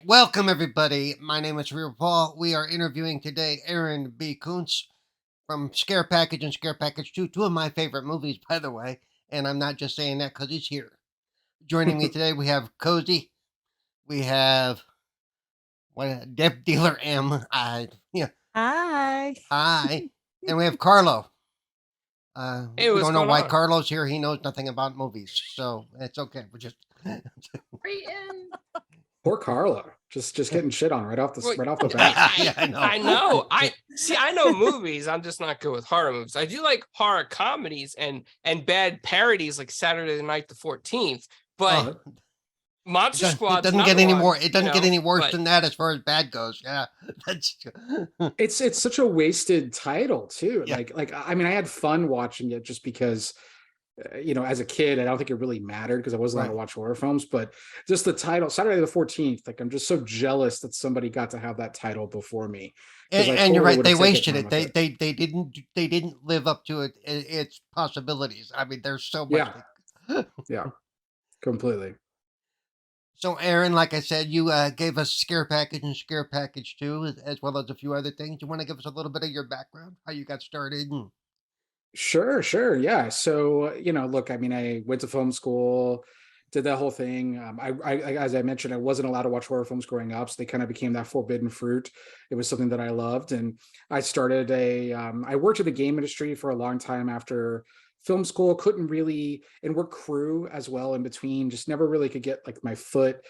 Welcome, everybody. My name is Real Paul. We are interviewing today Aaron B Koontz from Scare Package and Scare Package 2, two of my favorite movies, by the way. And I'm not just saying that because he's here. Joining me today, we have Cozy. We have Dep Dealer M. Hi. Hi. And we have Carlo. Hey, we what's don't know going why on? Carlo's here. He knows nothing about movies. So it's okay. We're just. Poor Carla, just getting shit on right off the Well, bat. Yeah, I know. I know. I know movies. I'm just not good with horror movies. I do like horror comedies and bad parodies like Saturday Night the 14th, but Monster Squad It doesn't get any more. It doesn't get any worse but than that as far as bad goes. Yeah, that's. It's such a wasted title too. Yeah. Like I mean, I had fun watching it just because, as a kid, I don't think it really mattered because I wasn't allowed to watch horror films. But just the title, Saturday the 14th, like I'm just so jealous that somebody got to have that title before me. And you're right. They wasted it. They didn't live up to its possibilities. I mean, there's so much. Yeah, completely. So, Aaron, like I said, you gave us Scare Package and Scare Package 2, as well as a few other things. You want to give us a little bit of your background, how you got started? Sure. Yeah. So, look, I mean, I went to film school, did that whole thing. As I mentioned, I wasn't allowed to watch horror films growing up. So they kind of became that forbidden fruit. It was something that I loved. And I started I worked in the game industry for a long time after film school, couldn't really, and work crew as well in between, just never really could get like my foot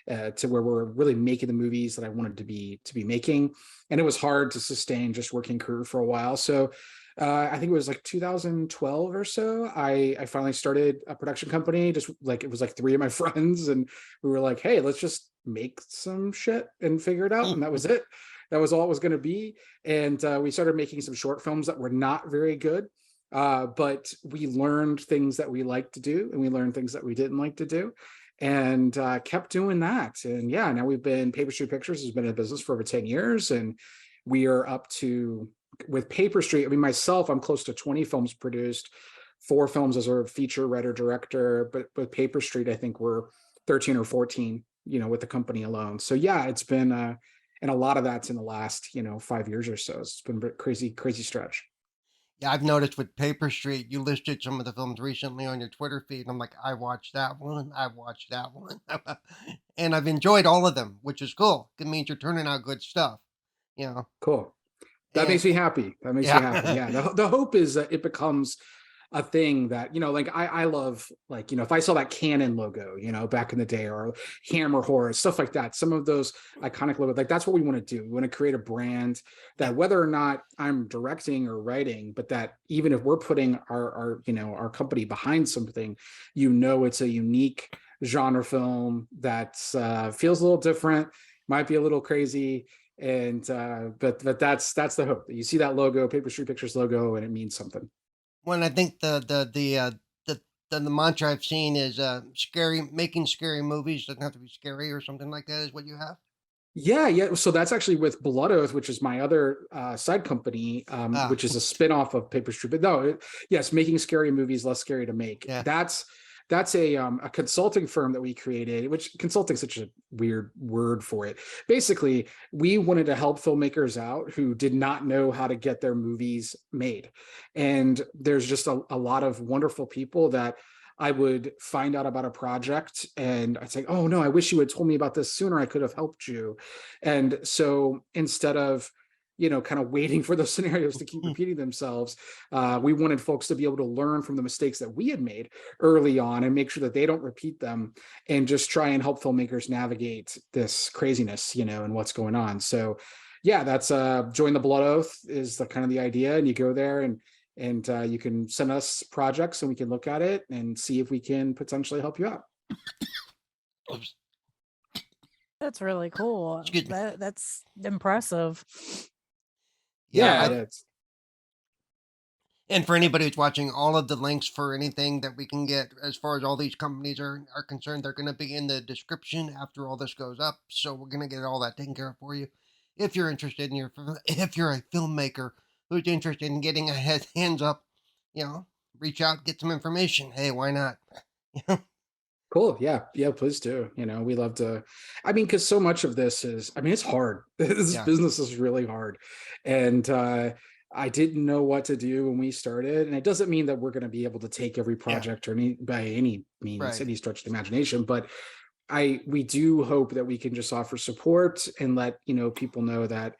to where we're really making the movies that I wanted to be making. And it was hard to sustain just working crew for a while. So I think it was like 2012 or so. I finally started a production company. Just like it was like three of my friends, and we were like, "Hey, let's just make some shit and figure it out." And that was it. That was all it was going to be. And we started making some short films that were not very good, but we learned things that we liked to do, and we learned things that we didn't like to do, and kept doing that. And yeah, now Paper Street Pictures has been in business for over 10 years, and we are up to. With Paper Street, I mean, myself, I'm close to 20 films produced, 4 films as a feature writer director, but with Paper Street, I think we're 13 or 14, with the company alone. So yeah, it's been, and a lot of that's in the last, 5 years or so. It's been a crazy stretch. Yeah, I've noticed with Paper Street, you listed some of the films recently on your Twitter feed. And I'm like, I watched that one. I watched that one. And I've enjoyed all of them, which is cool. It means you're turning out good stuff, Cool. That makes me happy. Yeah. The hope is that it becomes a thing that, like I love, like, if I saw that Canon logo, back in the day, or Hammer Horror, stuff like that, some of those iconic logos, like that's what we want to do. We want to create a brand that whether or not I'm directing or writing, but that even if we're putting our company behind something, it's a unique genre film that feels a little different, might be a little crazy. And but that's the hope. You see that logo, Paper Street Pictures logo, and it means something. Well, I think the mantra I've seen is making scary movies doesn't have to be scary or something like that is what you have. Yeah. So that's actually with Blood Oath, which is my other side company, which is a spinoff of Paper Street. But no, yes, making scary movies less scary to make. Yeah. That's a consulting firm that we created, which consulting is such a weird word for it. Basically, we wanted to help filmmakers out who did not know how to get their movies made. And there's just a lot of wonderful people that I would find out about a project and I'd say, oh no, I wish you had told me about this sooner. I could have helped you. And so instead of kind of waiting for those scenarios to keep repeating themselves. We wanted folks to be able to learn from the mistakes that we had made early on and make sure that they don't repeat them, and just try and help filmmakers navigate this craziness, and what's going on. So yeah, that's Join the Blood Oath is the kind of the idea. And you go there and you can send us projects and we can look at it and see if we can potentially help you out. That's really cool. That's impressive. Yeah, it is. And for anybody who's watching, all of the links for anything that we can get as far as all these companies are concerned, they're going to be in the description after all this goes up. So we're going to get all that taken care of for you. If you're interested if you're a filmmaker who's interested in getting a hands up, reach out, get some information. Hey, why not? Cool. Yeah. Yeah. Please do. We love to, I mean, because so much of this is, I mean, it's hard. This Yeah. business is really hard. And I didn't know what to do when we started. And it doesn't mean that we're going to be able to take every project or by any means, Right. any stretch of the imagination. But we do hope that we can just offer support and let, people know that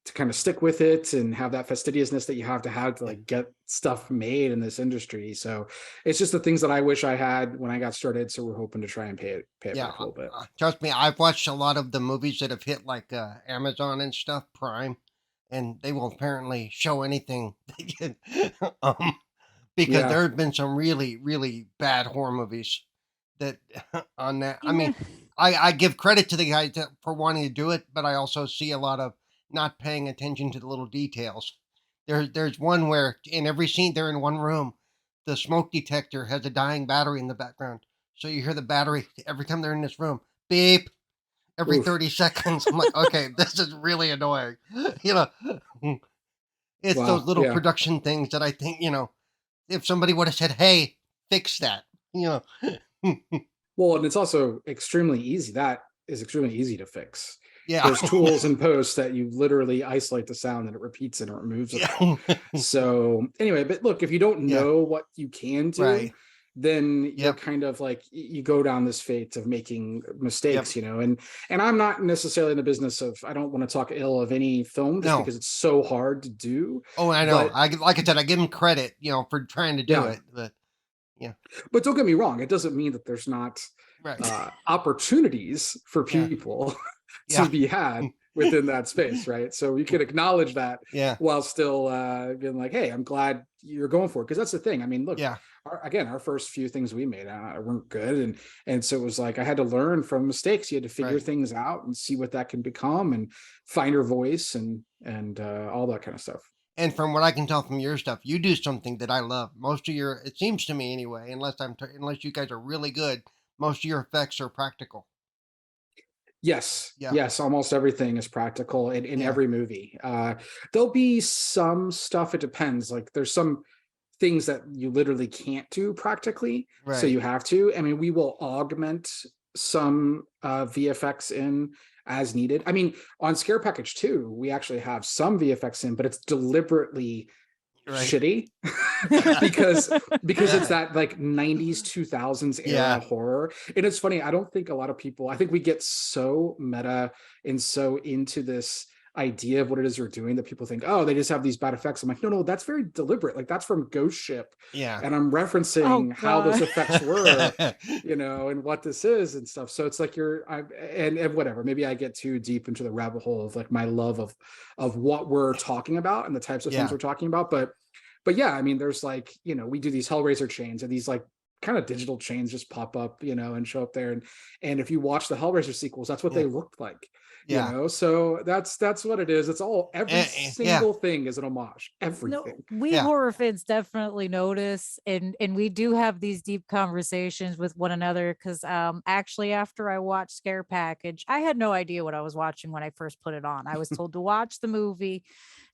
to kind of stick with it and have that fastidiousness that you have to like get stuff made in this industry. So it's just the things that I wish I had when I got started. So we're hoping to try and pay it back a little bit. Trust me, I've watched a lot of the movies that have hit like Amazon and stuff, Prime, and they will apparently show anything they can, because there have been some really, really bad horror movies that on that. I mean, I give credit to the guys for wanting to do it, but I also see a lot of not paying attention to the little details. There's one where in every scene they're in one room, the smoke detector has a dying battery in the background. So you hear the battery every time they're in this room, beep, every 30 seconds. I'm like, okay, this is really annoying. It's those little production things that I think, if somebody would have said, hey, fix that, Well, and it's also extremely easy. That is extremely easy to fix. Yeah. There's tools in post that you literally isolate the sound and it repeats it or removes it. So anyway, but look, if you don't know what you can do, then you're kind of like, you go down this fate of making mistakes, and I'm not necessarily in the business of, I don't want to talk ill of any film just because it's so hard to do. Oh, I know. Like I said, I give him credit, for trying to do it, but but don't get me wrong. It doesn't mean that there's not opportunities for people to be had within that space, right? So you can acknowledge that while still being like, hey, I'm glad you're going for it. Because that's the thing. I mean, look, our first few things we made weren't good. And so it was like, I had to learn from mistakes. You had to figure things out and see what that can become and find your voice and all that kind of stuff. And from what I can tell from your stuff, you do something that I love. Most of your, it seems to me anyway, unless you guys are really good, most of your effects are practical. Yes. Yes. Almost everything is practical in every movie. There'll be some stuff. It depends. Like there's some things that you literally can't do practically. So you have to, I mean, we will augment some VFX in as needed. I mean, on Scare Package 2, we actually have some VFX in, but it's deliberately shitty because it's that like 90s 2000s era horror. And it's funny, I don't think a lot of people, I think we get so meta and so into this idea of what it is we're doing that people think, oh, they just have these bad effects. I'm like, no, that's very deliberate. Like that's from Ghost Ship. And I'm referencing how those effects were, and what this is and stuff. So it's like and whatever, maybe I get too deep into the rabbit hole of like my love of what we're talking about and the types of things we're talking about. But yeah, I mean, there's like, we do these Hellraiser chains and these like kind of digital chains just pop up, and show up there. And if you watch the Hellraiser sequels, that's what they looked like. So that's what it is. It's all, every single thing is an homage. Everything. No, we horror fans definitely notice, and we do have these deep conversations with one another because actually after I watched Scare Package, I had no idea what I was watching when I first put it on. I was told to watch the movie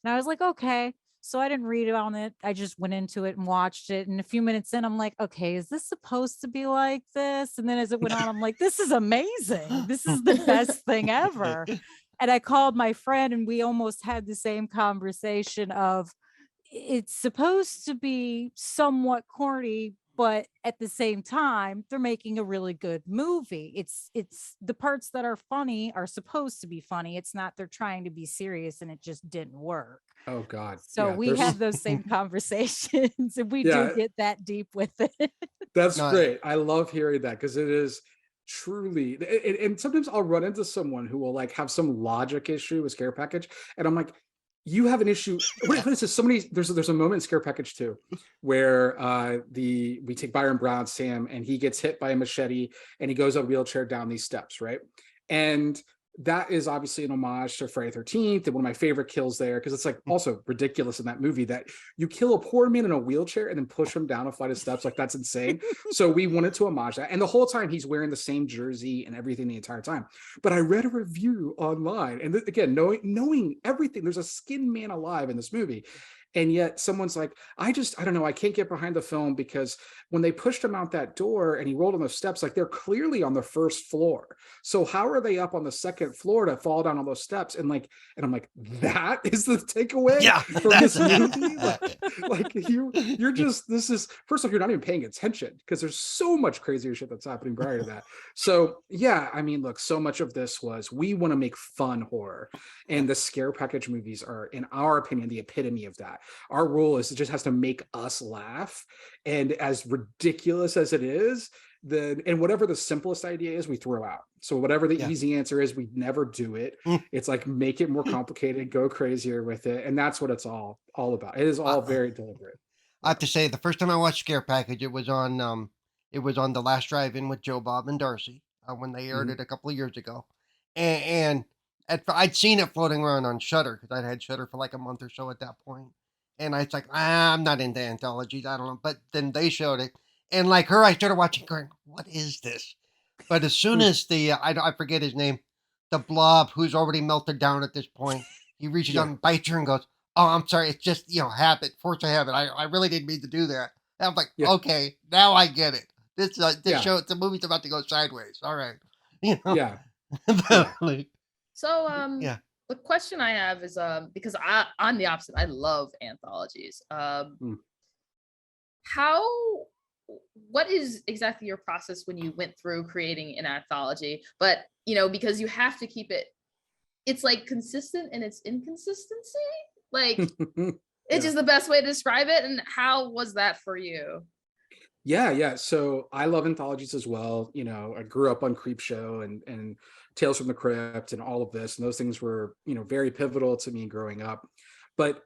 and I was like, okay. So I didn't read on it. I just went into it and watched it. And a few minutes in, I'm like, okay, is this supposed to be like this? And then as it went on, I'm like, this is amazing. This is the best thing ever. And I called my friend and we almost had the same conversation of, it's supposed to be somewhat corny, but at the same time, they're making a really good movie. It's the parts that are funny are supposed to be funny. It's not they're trying to be serious and it just didn't work. Oh God. So we have those same conversations and we do get that deep with it. That's great. I love hearing that because it is truly, and sometimes I'll run into someone who will like have some logic issue with Scare Package. And I'm like, you have an issue. What is this? There's a moment in Scare Package 2 where we take Byron Brown, Sam, and he gets hit by a machete and he goes on a wheelchair down these steps, right? And that is obviously an homage to Friday the 13th and one of my favorite kills there because it's like also ridiculous in that movie that you kill a poor man in a wheelchair and then push him down a flight of steps. Like that's insane. So we wanted to homage that. And the whole time he's wearing the same jersey and everything the entire time. But I read a review online and again, knowing everything, there's a skin man alive in this movie. And yet someone's like, I don't know, I can't get behind the film because when they pushed him out that door and he rolled on those steps, like they're clearly on the first floor. So how are they up on the second floor to fall down on those steps? And I'm like, that is the takeaway Yeah, from that's this movie? Like you're just, this is, first off, you're not even paying attention because there's so much crazier shit that's happening prior to that. So yeah, I mean, look, so much of this was, we want to make fun horror. And the scare package movies are, in our opinion, the epitome of that. Our rule is it just has to make us laugh. And as ridiculous as it is, and whatever the simplest idea is, we throw out. So whatever the easy answer is, we never do it. It's like, make it more complicated, go crazier with it. And that's what it's all about. It is all very deliberate. I have to say, the first time I watched Scare Package, it was on The Last Drive-In with Joe Bob and Darcy when they aired it a couple of years ago. And I'd seen it floating around on Shudder because I'd had Shudder for like a month or so at that point. And I was like, I'm not into anthologies. I don't know. But then they showed it. And like her, I started watching going, what is this? But as soon as I forget his name, the blob, who's already melted down at this point, he reaches out and bites her and goes, oh, I'm sorry. It's just, habit, force of habit. I really didn't mean to do that. And I'm like, okay, now I get it. This show, the movie's about to go sideways. All right. Yeah. So, the question I have is, because I'm the opposite. I love anthologies. What is exactly your process when you went through creating an anthology? But, because you have to keep it's like consistent in its inconsistency. Like, it's just the best way to describe it. And how was that for you? Yeah. So I love anthologies as well. I grew up on Creepshow and Tales from the Crypt and all of this. And those things were, very pivotal to me growing up. But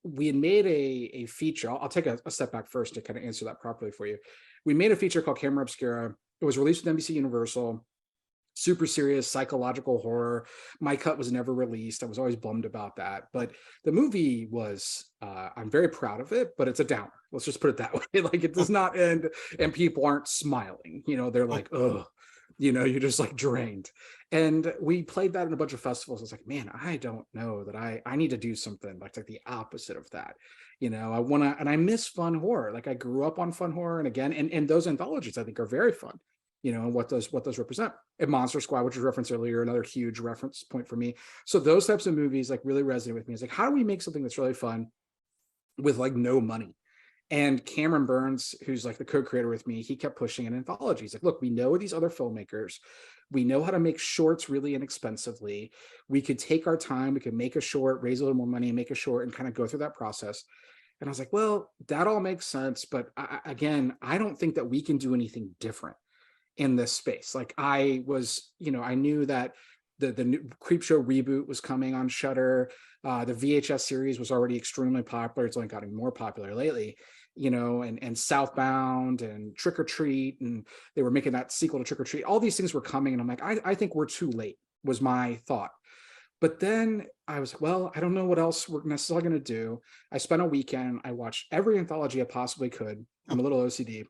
we had made a feature. I'll take a step back first to kind of answer that properly for you. We made a feature called Camera Obscura. It was released with NBC Universal. Super serious psychological horror. My cut was never released. I was always bummed about that. But the movie was, I'm very proud of it, but it's a downer. Let's just put it that way. Like, it does not end and people aren't smiling. They're like, oh, you're just like drained. And we played that in a bunch of festivals. I was like, man, I don't know that I need to do something like the opposite of that. I want to, and I miss fun horror. Like, I grew up on fun horror. And again, and those anthologies I think are very fun. And what those represent. And Monster Squad, which was referenced earlier, another huge reference point for me. So those types of movies like really resonate with me. It's like, how do we make something that's really fun with like no money? And Cameron Burns, who's like the co-creator with me, he kept pushing an anthology. He's like, look, we know these other filmmakers. We know how to make shorts really inexpensively. We could take our time. We could make a short, raise a little more money and make a short and kind of go through that process. And I was like, well, that all makes sense. But I don't think that we can do anything different in this space. Like, I was, I knew that the new Creepshow reboot was coming on Shudder. The VHS series was already extremely popular. It's only gotten more popular lately, and Southbound and Trick or Treat, and they were making that sequel to Trick or Treat. All these things were coming, and I'm like, I think we're too late, was my thought. But then I was, well, I don't know what else we're necessarily going to do. I spent a weekend. I watched every anthology I possibly could. I'm a little OCD.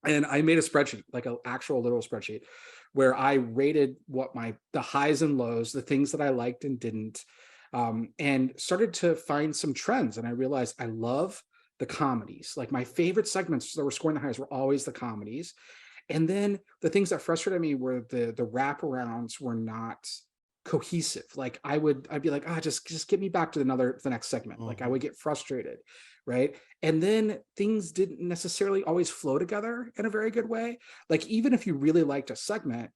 And I made a spreadsheet, like an actual literal spreadsheet, where I rated the highs and lows, the things that I liked and didn't, and started to find some trends. And I realized I love the comedies. Like, my favorite segments that were scoring the highest were always the comedies. And then the things that frustrated me were the wraparounds were not cohesive. Like, I'd be like, just get me back to the next segment. Like, I would get frustrated. Right. And then things didn't necessarily always flow together in a very good way. Like, even if you really liked a segment,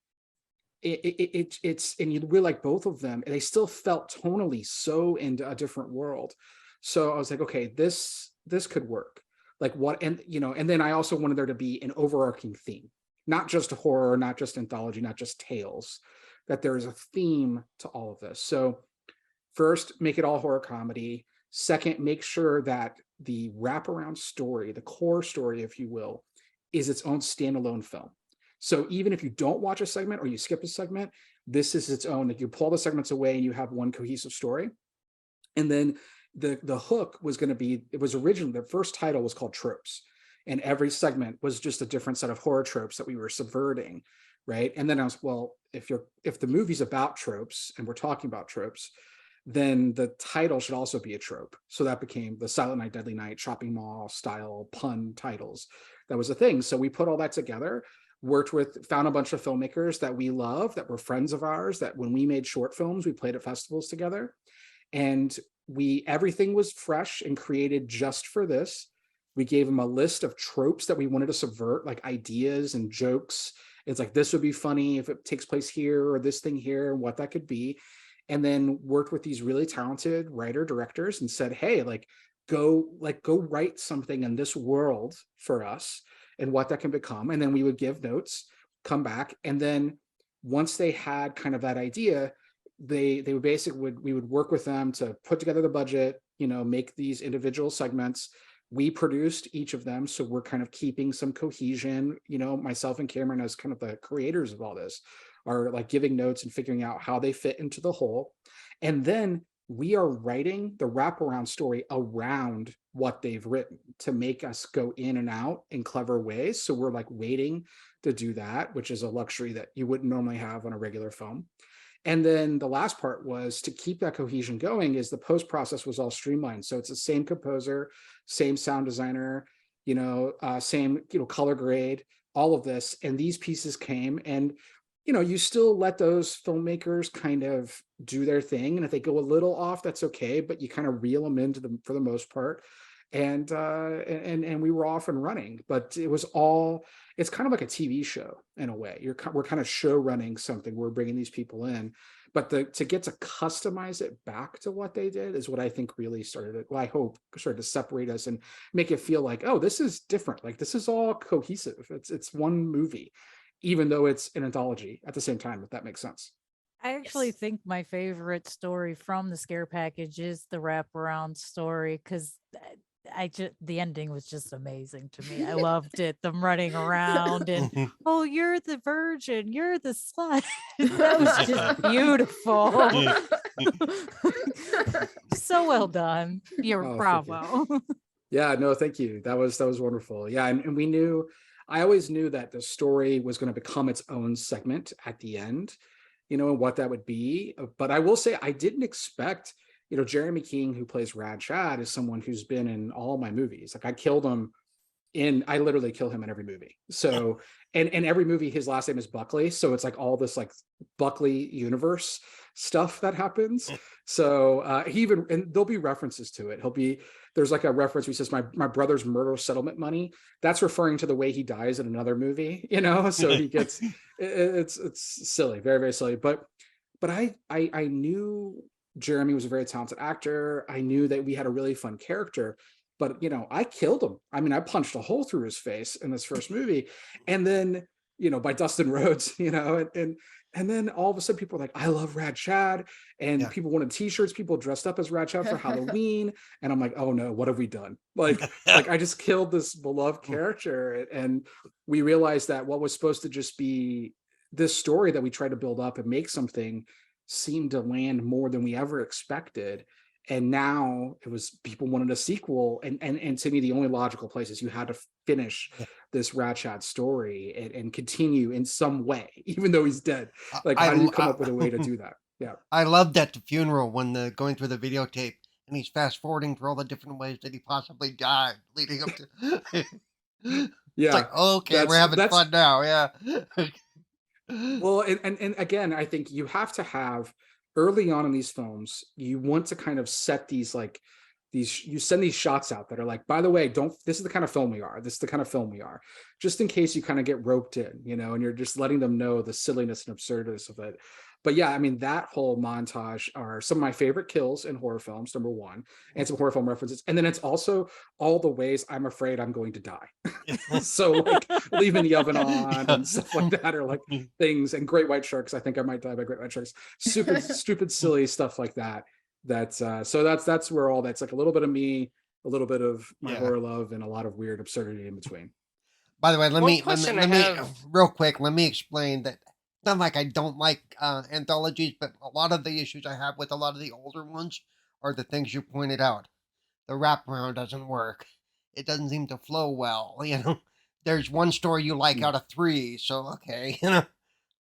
it's and you really like both of them, and they still felt tonally so into a different world. So I was like, okay, this could work. Like, what, and and then I also wanted there to be an overarching theme, not just horror, not just anthology, not just tales, that there is a theme to all of this. So first, make it all horror comedy. Second, make sure that the wraparound story, the core story, if you will, is its own standalone film. So even if you don't watch a segment or you skip a segment, this is its own. Like, you pull the segments away and you have one cohesive story. And then the hook was going to be, it was originally, the first title was called Tropes. And every segment was just a different set of horror tropes that we were subverting. Right. And then I was, well, if the movie's about tropes and we're talking about tropes, then the title should also be a trope. So that became the Silent Night, Deadly Night, shopping mall style pun titles. That was a thing. So we put all that together, found a bunch of filmmakers that we love, that were friends of ours, that when we made short films, we played at festivals together. And everything was fresh and created just for this. We gave them a list of tropes that we wanted to subvert, like ideas and jokes. It's like, this would be funny if it takes place here, or this thing here, and what that could be. And then worked with these really talented writer directors and said, hey, go write something in this world for us and what that can become. And then we would give notes, come back. And then once they had kind of that idea, we would work with them to put together the budget, make these individual segments. We produced each of them, so we're kind of keeping some cohesion. Myself and Cameron, as kind of the creators of all this, are like giving notes and figuring out how they fit into the whole. And then we are writing the wraparound story around what they've written to make us go in and out in clever ways. So we're like waiting to do that, which is a luxury that you wouldn't normally have on a regular film. And then the last part was to keep that cohesion going, is the post process was all streamlined. So it's the same composer, same sound designer, same, color grade, all of this. And these pieces came, and, you still let those filmmakers kind of do their thing. And if they go a little off, that's okay, but you kind of reel them into them for the most part. And we were off and running, but it's kind of like a TV show in a way. We're kind of show running something. We're bringing these people in, but to get to customize it back to what they did is what I think really I hope started to separate us and make it feel like, oh, this is different. Like, this is all cohesive. It's one movie, even though it's an anthology at the same time, if that makes sense. I actually think my favorite story from the scare package is the wraparound story, because the ending was just amazing to me. I loved it. Them running around and, oh, you're the virgin, you're the slut. That was just beautiful. So well done. Bravo. Yeah, no, thank you. That was wonderful. Yeah, and I always knew that the story was going to become its own segment at the end, and what that would be. But I will say, I didn't expect, Jeremy King, who plays Rad Chad, is someone who's been in all my movies. Like, I literally kill him in every movie. So, and every movie, his last name is Buckley. So it's like all this like Buckley universe stuff that happens. So and there'll be references to it. There's like a reference where he says, my brother's murder settlement money. That's referring to the way he dies in another movie, so he gets, it's silly, very, very silly. But I knew Jeremy was a very talented actor. I knew that we had a really fun character, but I killed him. I mean, I punched a hole through his face in this first movie, and then by Dustin Rhodes, and then all of a sudden people are like, I love Rad Chad, and people wanted t-shirts, people dressed up as Rad Chad for Halloween, and I'm like, oh no, what have we done? Like I just killed this beloved character. And we realized that what was supposed to just be this story that we tried to build up and make something seemed to land more than we ever expected. And now it was, people wanted a sequel, and to me, the only logical place is you had to finish this Rad Chad story and continue in some way, even though he's dead. Like, how do you come up with a way to do that? Yeah, I loved at the funeral when going through the videotape, and he's fast forwarding through all the different ways that he possibly died, leading up to. yeah, it's like, okay, we're having fun now. Yeah. Well, and again, I think you have to have, early on in these films, you want to kind of set you send these shots out that are like, by the way, this is the kind of film we are. This is the kind of film we are, just in case you kind of get roped in, and you're just letting them know the silliness and absurdness of it. But yeah, I mean, that whole montage are some of my favorite kills in horror films, number one, and some horror film references. And then it's also all the ways I'm afraid I'm going to die. So like leaving the oven on and stuff like that, or like things, and great white sharks. I think I might die by great white sharks. Stupid, silly stuff like that. That's where all that's like a little bit of me, a little bit of my horror love, and a lot of weird absurdity in between. By the way, let me real quick, let me explain that. It's not like I don't like anthologies, but a lot of the issues I have with a lot of the older ones are the things you pointed out. The wraparound doesn't work. It doesn't seem to flow well. There's one story you like out of 3, so okay,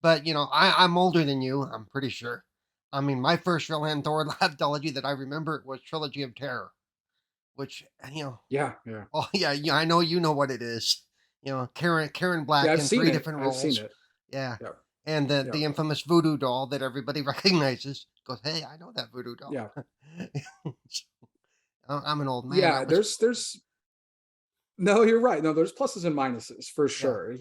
But I'm older than you. I'm pretty sure. I mean, my first real Thor anthology that I remember was Trilogy of Terror, which, Yeah, yeah, oh yeah, yeah, I know you know what it is. Karen yeah. Black I've in seen three it. different I've seen roles. it. Yeah. Yeah, And the yeah, the infamous voodoo doll that everybody recognizes goes, "Hey, I know that voodoo doll." yeah, I'm an old man. yeah. That was There's no, you're right. No, there's pluses and minuses for yeah, sure,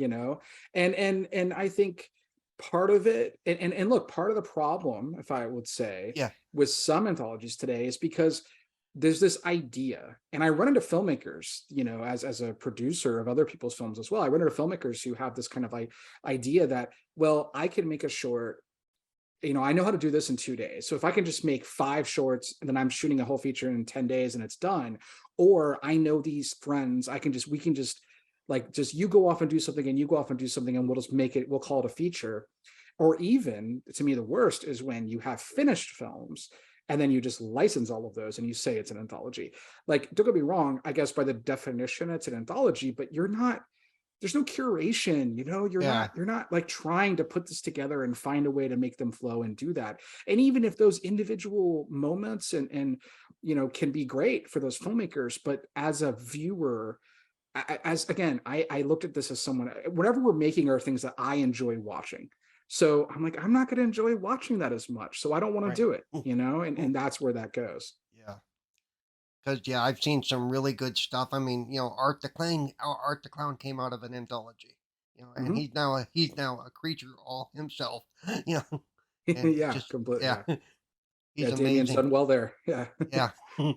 and I think part of it, and look, part of the problem, if I would say, yeah, with some anthologies today is because there's this idea, and I run into filmmakers, as a producer of other people's films as well. I run into filmmakers who have this kind of like idea that, well, I can make a short, I know how to do this in 2 days. So if I can just make 5 shorts and then I'm shooting a whole feature in 10 days and it's done, or I know these friends, we can just like, just you go off and do something and you go off and do something and we'll call it a feature. Or even, to me, the worst is when you have finished films and then you just license all of those and you say it's an anthology. Like, don't get me wrong, I guess by the definition it's an anthology, but there's no curation, you're yeah, not like trying to put this together and find a way to make them flow and do that. And even if those individual moments and can be great for those filmmakers, but as a viewer, as again, I looked at this as someone, whatever we're making are things that I enjoy watching. So I'm like, I'm not going to enjoy watching that as much, so I don't want to right. do it, and that's where that goes. Yeah. Because yeah, I've seen some really good stuff. I mean, Art the Clown came out of an anthology. And Hmm. he's now a creature all himself. You know, and it's Yeah, just completely. yeah, Yeah, he's yeah. Damien's amazing. done well there. Yeah. Yeah. So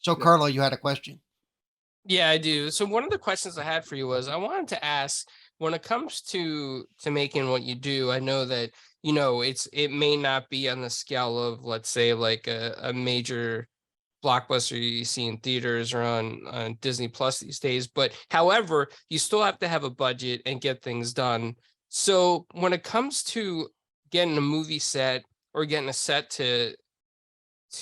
Yeah. Carlo, you had a question. Yeah, I do. So one of the questions I had for you was I wanted to ask, when it comes to making what you do, I know that, it may not be on the scale of, let's say, like a major blockbuster you see in theaters or on Disney Plus these days, but however, you still have to have a budget and get things done. So when it comes to getting a movie set or getting a set to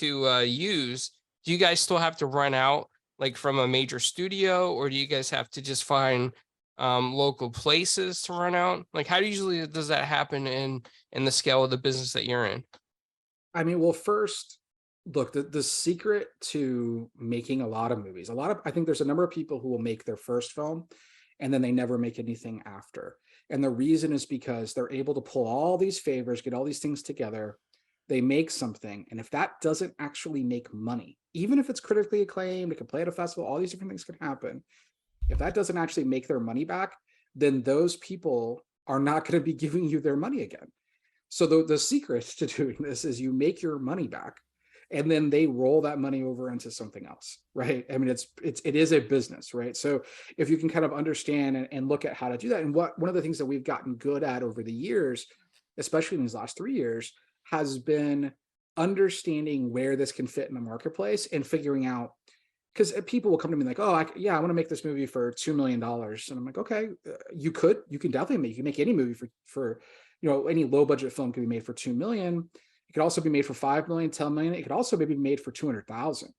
use, do you guys still have to run out like from a major studio, or do you guys have to just find local places to run out? Like, how usually does that happen in the scale of the business that you're in? I mean, well, first, look, the secret to making a lot of movies, I think there's a number of people who will make their first film and then they never make anything after. And the reason is because they're able to pull all these favors, get all these things together. They make something. And if that doesn't actually make money, even if it's critically acclaimed, it can play at a festival, all these different things can happen. If that doesn't actually make their money back, then those people are not going to be giving you their money again. So the secret to doing this is you make your money back and then they roll that money over into something else, right? I mean, it is a business, right? So if you can kind of understand and look at how to do that, and one of the things that we've gotten good at over the years, especially in these last 3 years, has been understanding where this can fit in the marketplace and figuring out, because people will come to me like, oh, I want to make this movie for $2 million. And I'm like, okay, you can definitely you can make any movie for any low budget film can be made for 2 million. It could also be made for 5 million, 10 million. It could also maybe be made for 200,000.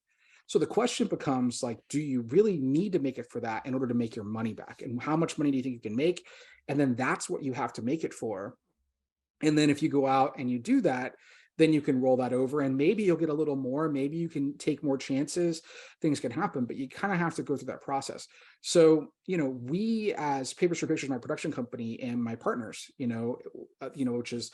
So the question becomes like, do you really need to make it for that in order to make your money back? And how much money do you think you can make? And then that's what you have to make it for. And then if you go out and you do that, then you can roll that over and maybe you'll get a little more, maybe you can take more chances, things can happen, but you kind of have to go through that process. So, we as Papers for Pictures, my production company, and my partners, which is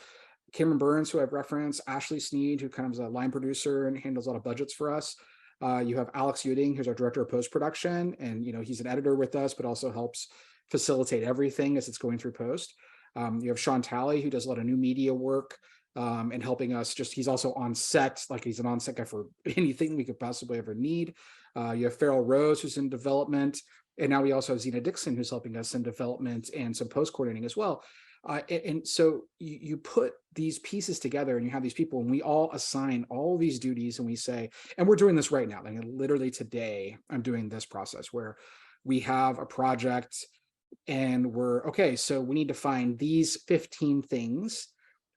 Cameron Burns, who I've referenced, Ashley Sneed, who kind of is a line producer and handles a lot of budgets for us. You have Alex Uding, who's our director of post-production, and he's an editor with us, but also helps facilitate everything as it's going through post. You have Sean Talley, who does a lot of new media work and helping us. He's also on set, like he's an on-set guy for anything we could possibly ever need. You have Farrell Rose, who's in development, and now we also have Zena Dixon, who's helping us in development and some post-coordinating as well. And so you put these pieces together and you have these people and we all assign all these duties and we say, and we're doing this right now. Like literally today, I'm doing this process where we have a project and okay, so we need to find these 15 things.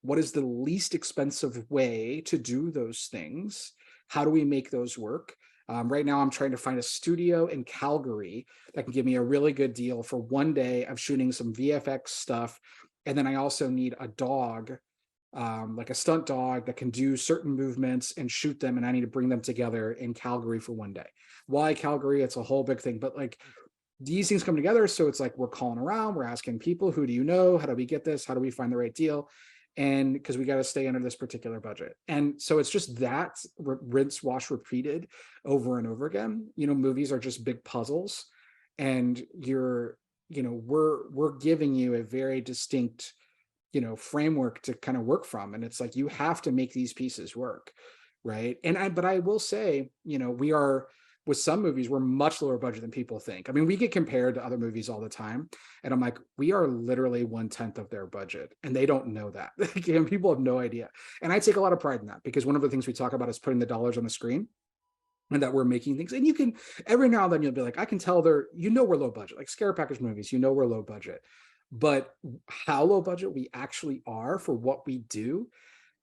What is the least expensive way to do those things? How do we make those work? Right now, I'm trying to find a studio in Calgary that can give me a really good deal for one day of shooting some VFX stuff. And then I also need a dog like a stunt dog that can do certain movements and shoot them, and I need to bring them together in Calgary for one day. Why Calgary? It's a whole big thing, but like these things come together. So it's like we're calling around, we're asking people, who do you know? How do we get this? How do we find the right deal? And because we got to stay under this particular budget. And so it's just that rinse, wash, repeated over and over again. You know, movies are just big puzzles, and we're giving you a very distinct, framework to kind of work from. And it's like, you have to make these pieces work. Right. But I will say, we are, with some movies, we're much lower budget than people think. I mean, we get compared to other movies all the time. And I'm like, we are literally 1/10 of their budget. And they don't know that. People have no idea. And I take a lot of pride in that, because one of the things we talk about is putting the dollars on the screen, and that we're making things. And you can, every now and then you'll be like, I can tell we're low budget, like scare package movies, we're low budget. But how low budget we actually are for what we do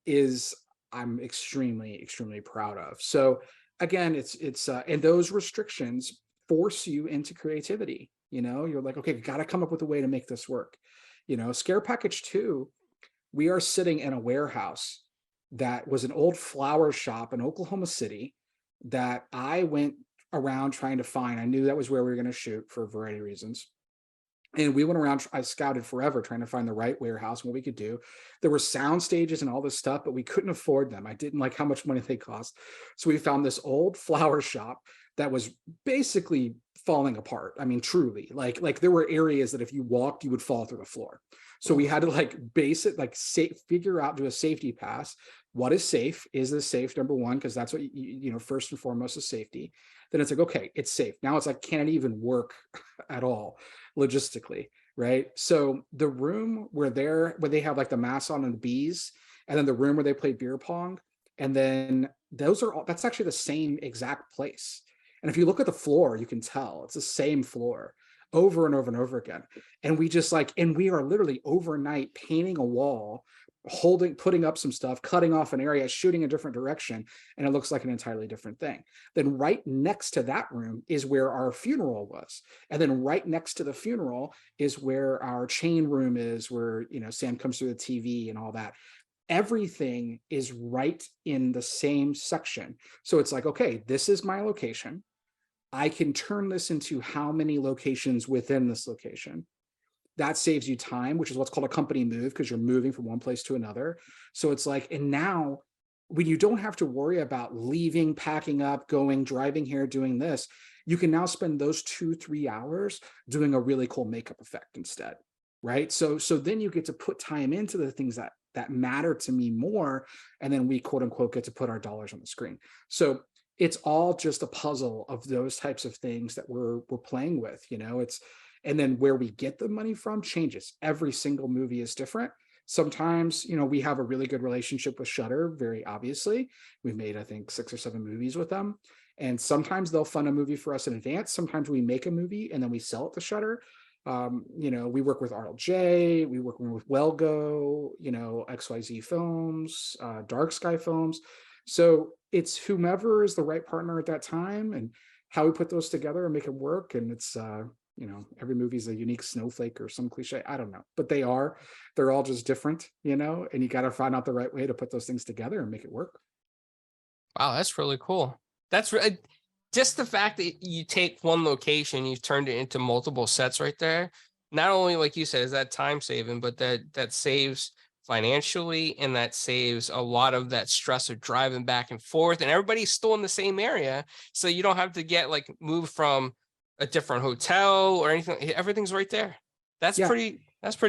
is, I'm extremely, extremely proud of. So again, it's and those restrictions force you into creativity. You're like, okay, got to come up with a way to make this work. Scare Package 2, we are sitting in a warehouse that was an old flower shop in Oklahoma City that I went around trying to find. I knew that was where we were going to shoot for a variety of reasons. And we went around, I scouted forever trying to find the right warehouse and what we could do. There were sound stages and all this stuff, but we couldn't afford them. I didn't like how much money they cost. So we found this old flower shop that was basically falling apart. I mean, truly, like there were areas that if you walked, you would fall through the floor. So we had to figure out, do a safety pass. What is safe? Is this safe? Number one, because that's what, first and foremost is safety. Then it's like, okay, it's safe. Now it's like, can it even work at all logistically? Right. So the room where they have like the mass on and the bees, and then the room where they play beer pong. And then that's actually the same exact place. And if you look at the floor, you can tell it's the same floor over and over and over again. And we are literally overnight painting a wall, putting up some stuff, cutting off an area, shooting a different direction, and it looks like an entirely different thing. Then right next to that room is where our funeral was. And then right next to the funeral is where our chain room is, where, Sam comes through the TV and all that. Everything is right in the same section. So it's like, okay, this is my location. I can turn this into how many locations within this location. That saves you time, which is what's called a company move, because you're moving from one place to another. So it's like, and now when you don't have to worry about leaving, packing up, going, driving here, doing this, you can now spend those 2-3 hours doing a really cool makeup effect instead. Right. So then you get to put time into the things that matter to me more. And then we, quote unquote, get to put our dollars on the screen. So it's all just a puzzle of those types of things that we're playing with, and then where we get the money from changes. Every single movie is different. Sometimes, we have a really good relationship with Shudder, very obviously. We've made, I think, 6 or 7 movies with them. And sometimes they'll fund a movie for us in advance. Sometimes we make a movie and then we sell it to Shudder. We work with RLJ, we work with Wellgo, XYZ Films, Dark Sky Films. So it's whomever is the right partner at that time and how we put those together and make it work. And it's, every movie is a unique snowflake or some cliche. I don't know, but they're all just different, and you got to find out the right way to put those things together and make it work. Wow, that's really cool. That's just the fact that you take one location, you've turned it into multiple sets right there. Not only, like you said, is that time saving, but that saves financially, and that saves a lot of that stress of driving back and forth, and everybody's still in the same area. So you don't have to get moved from a different hotel or anything. Everything's right there. That's pretty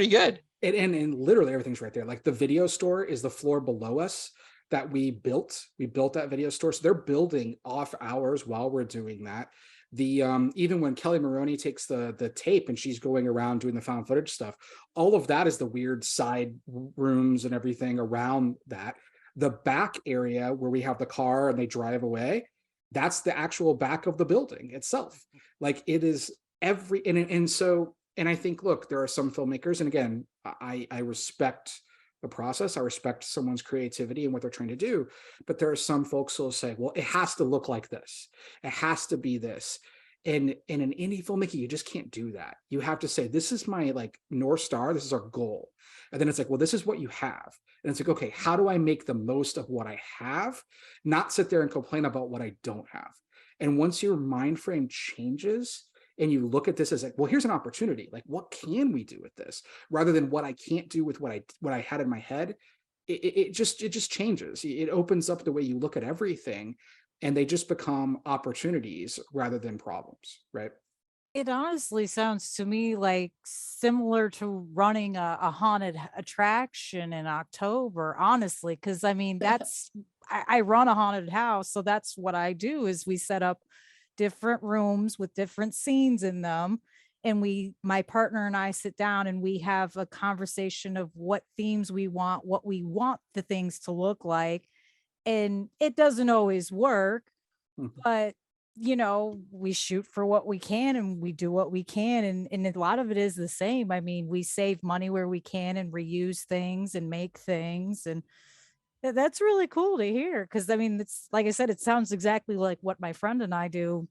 good. And literally everything's right there. Like the video store is the floor below us that we built that video store. So they're building off hours while we're doing that. The even when Kelly Maroney takes the tape and she's going around doing the found footage stuff, all of that is the weird side rooms and everything around that. The back area where we have the car and they drive away, that's the actual back of the building itself. Like it is and I think, look, there are some filmmakers, and again, I respect the process. I respect someone's creativity and what they're trying to do. But there are some folks who will say, well, it has to look like this. It has to be this. And in an indie filmmaking, you just can't do that. You have to say, this is my like North Star, this is our goal. And then it's like, well, this is what you have. And it's like, okay, how do I make the most of what I have? Not sit there and complain about what I don't have. And once your mind frame changes and you look at this as like, well, here's an opportunity. Like, what can we do with this? Rather than what I can't do with what I had in my head, it just changes. It opens up the way you look at everything, and they just become opportunities rather than problems, right? It honestly sounds to me like similar to running a haunted attraction in October, honestly, because I mean, I run a haunted house, so that's what I do is we set up different rooms with different scenes in them. And my partner and I sit down and we have a conversation of what themes we want, what we want the things to look like. And it doesn't always work, Mhm. but we shoot for what we can and we do what we can. And a lot of it is the same. I mean, we save money where we can and reuse things and make things. And that's really cool to hear. Cause I mean, it's like I said, it sounds exactly like what my friend and I do,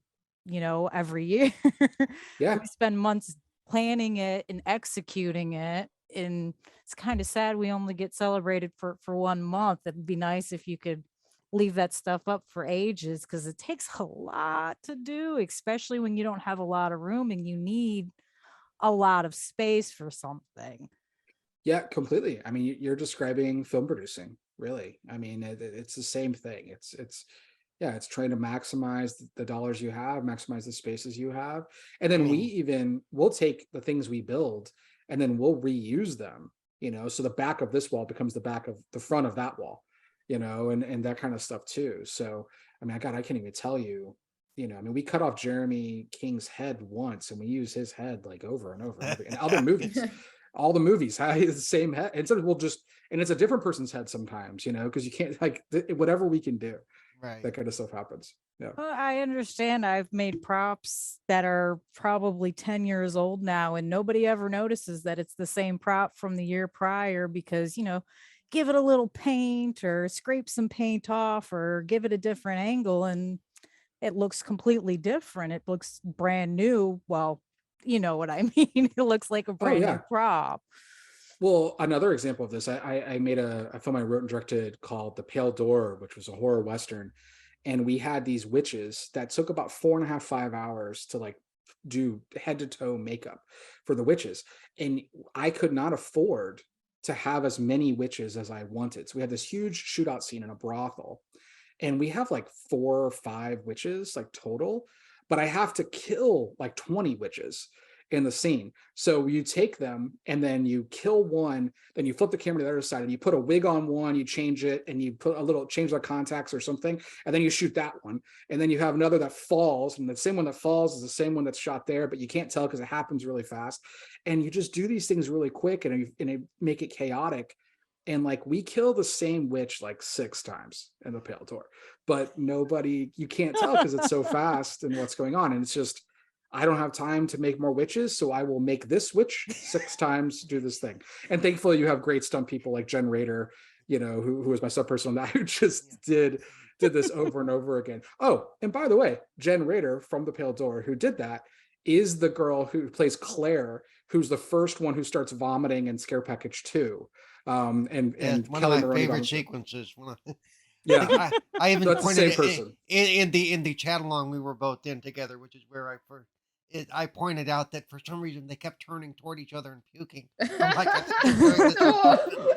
every year. Yeah. We spend months planning it and executing it. And it's kind of sad we only get celebrated for 1 month. It'd be nice if you could leave that stuff up for ages because it takes a lot to do, especially when you don't have a lot of room and you need a lot of space for something. Yeah, completely. I mean, you're describing film producing, really. I mean, it's the same thing. Yeah, it's trying to maximize the dollars you have, maximize the spaces you have. And then we'll take the things we build and then we'll reuse them, so the back of this wall becomes the back of the front of that wall, and that kind of stuff too. So, I mean, God, I can't even tell you, I mean, we cut off Jeremy King's head once and we use his head like over and over and over in other movies. All the movies have the same head, and sometimes we'll just, and it's a different person's head sometimes, because you can't like whatever we can do, Right. that kind of stuff happens. Yeah. Well, I understand. I've made props that are probably 10 years old now, and nobody ever notices that it's the same prop from the year prior because, give it a little paint or scrape some paint off or give it a different angle, and it looks completely different. It looks brand new. Well, you know what I mean? It looks like a Oh brand yeah. new prop. Well, another example of this, I made a film I wrote and directed called The Pale Door, which was a horror Western. And we had these witches that took about 4.5, 5 hours to like do head to toe makeup for the witches. And I could not afford to have as many witches as I wanted. So we had this huge shootout scene in a brothel. And we have like 4 or 5 witches like total, but I have to kill like 20 witches in the scene. So you take them and then you kill one, then you flip the camera to the other side and you put a wig on one, you change it and you put a little change their contacts or something, and then you shoot that one. And then you have another that falls, and the same one that falls is the same one that's shot there, but you can't tell because it happens really fast. And you just do these things really quick and you make it chaotic. And like we kill the same witch like 6 times in the Pale Door, but you can't tell because it's so fast and what's going on. And it's just, I don't have time to make more witches, so I will make this witch 6 times do this thing. And thankfully you have great stunt people like Jen Rader, who was my sub person on that, who just did this over and over again. Oh, and by the way, Jen Rader from The Pale Door, who did that, is the girl who plays Claire, who's the first one who starts vomiting in Scare Package 2. And One Kelly of my Maroney favorite vomits. sequences. Yeah, I even that's the pointed same person. in the chat along we were both in together, which is where I pointed out that for some reason they kept turning toward each other and puking. I'm like, I think they're doing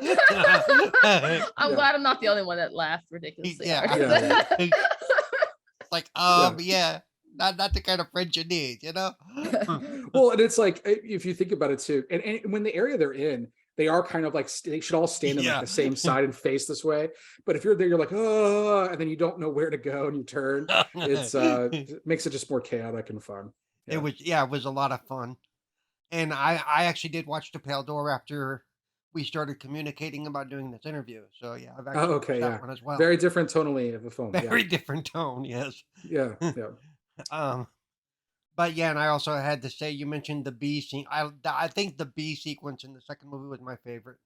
this. I'm glad I'm not the only one that laughed ridiculously Yeah. hard. It's like, yeah, not the kind of friends you need, Well, and it's like, if you think about it too, and when the area they're in, they are kind of like, they should all stand in like the same side and face this way. But if you're there, you're like, oh, and then you don't know where to go and you turn. It makes it just more chaotic and fun. Yeah. It was a lot of fun. And I actually did watch The Pale Door after we started communicating about doing this interview. So yeah, I've actually watched that one as well. Very different tonally of a film. Very different tone, yes. Yeah. But yeah, and I also had to say, you mentioned the bee scene. I think the bee sequence in the second movie was my favorite.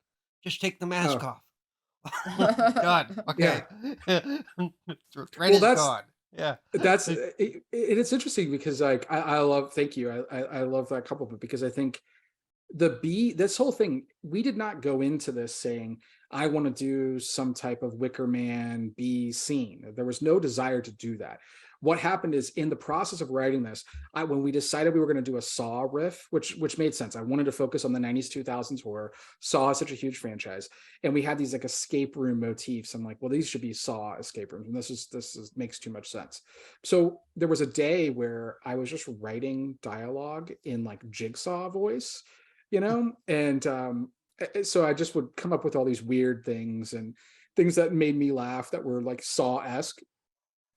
Just take the mask off. God. Okay. Well, that's gone. Yeah. That's it's interesting because like I love, thank you, I love that compliment, because I think this whole thing, we did not go into this saying I want to do some type of Wicker Man B scene. There was no desire to do that. What happened is, in the process of writing this, when we decided we were going to do a Saw riff, which made sense. I wanted to focus on the 90s 2000s horror. Saw is such a huge franchise, and we had these like escape room motifs. I'm like, well, these should be Saw escape rooms, and this makes too much sense. So there was a day where I was just writing dialogue in like Jigsaw voice, and so I just would come up with all these weird things and things that made me laugh that were like Saw-esque.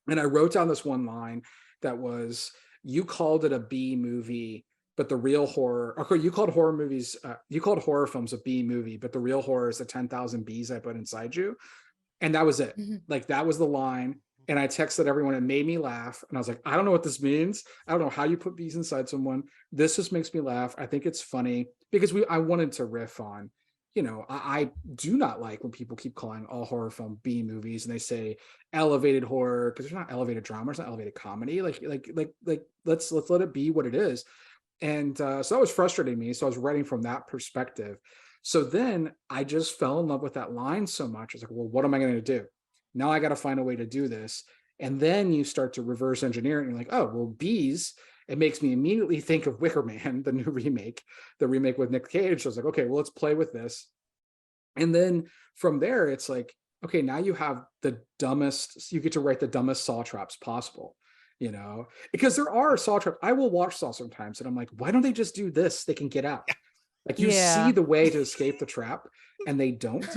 And I wrote down this one line that was, you called it a B movie, but the real horror, or you called horror movies, you called horror films a B movie, but the real horror is the 10,000 bees I put inside you. And that was it. Like, that was the line. And I texted everyone. It made me laugh. And I was like, I don't know what this means. I don't know how you put bees inside someone. This just makes me laugh. I think it's funny because I wanted to riff on, I do not like when people keep calling all horror film B movies and they say elevated horror, because there's not elevated drama, it's not elevated comedy. Like let's let it be what it is. And so that was frustrating me. So I was writing from that perspective. So then I just fell in love with that line so much. I was like, well, what am I going to do? Now I got to find a way to do this. And then you start to reverse engineer it, and you're like, oh, well, bees, it makes me immediately think of Wicker Man, the new remake, the remake with Nick Cage. So I was like, okay, well, let's play with this. And then from there, it's like, okay, now you have you get to write the dumbest Saw traps possible, because there are Saw traps. I will watch Saw sometimes and I'm like, why don't they just do this? They can get out. Like, you see the way to escape the trap and they don't.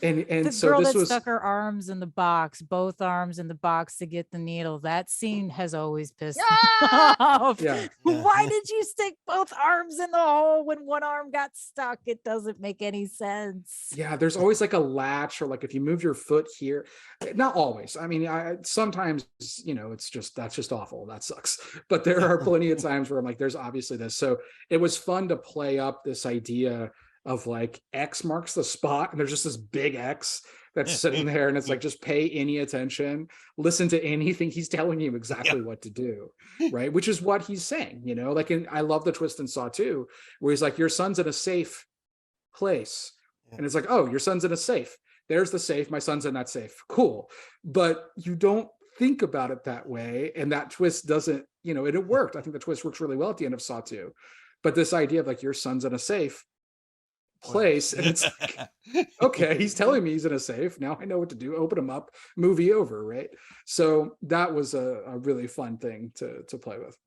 And The so girl this that was, stuck her arms in the box, both arms in the box to get the needle. That scene has always pissed me off. yeah. Why did you stick both arms in the hole when one arm got stuck? It doesn't make any sense. Yeah, there's always like a latch, or like if you move your foot here, not always. I mean, sometimes, that's just awful. That sucks. But there are plenty of times where I'm like, there's obviously this. So it was fun to play up this idea of like X marks the spot, and there's just this big X that's sitting there, and it's like, just pay any attention, listen to anything he's telling you exactly what to do, right? Which is what he's saying, like I love the twist in Saw 2, where he's like, your son's in a safe place. And it's like, oh, your son's in a safe. There's the safe. My son's in that safe. Cool. But you don't think about it that way. And that twist doesn't, it worked. I think the twist works really well at the end of Saw 2. But this idea of like, your son's in a safe place, and it's like, okay, he's telling me he's in a safe. Now I know what to do. Open him up, movie over, right? So that was a really fun thing to play with.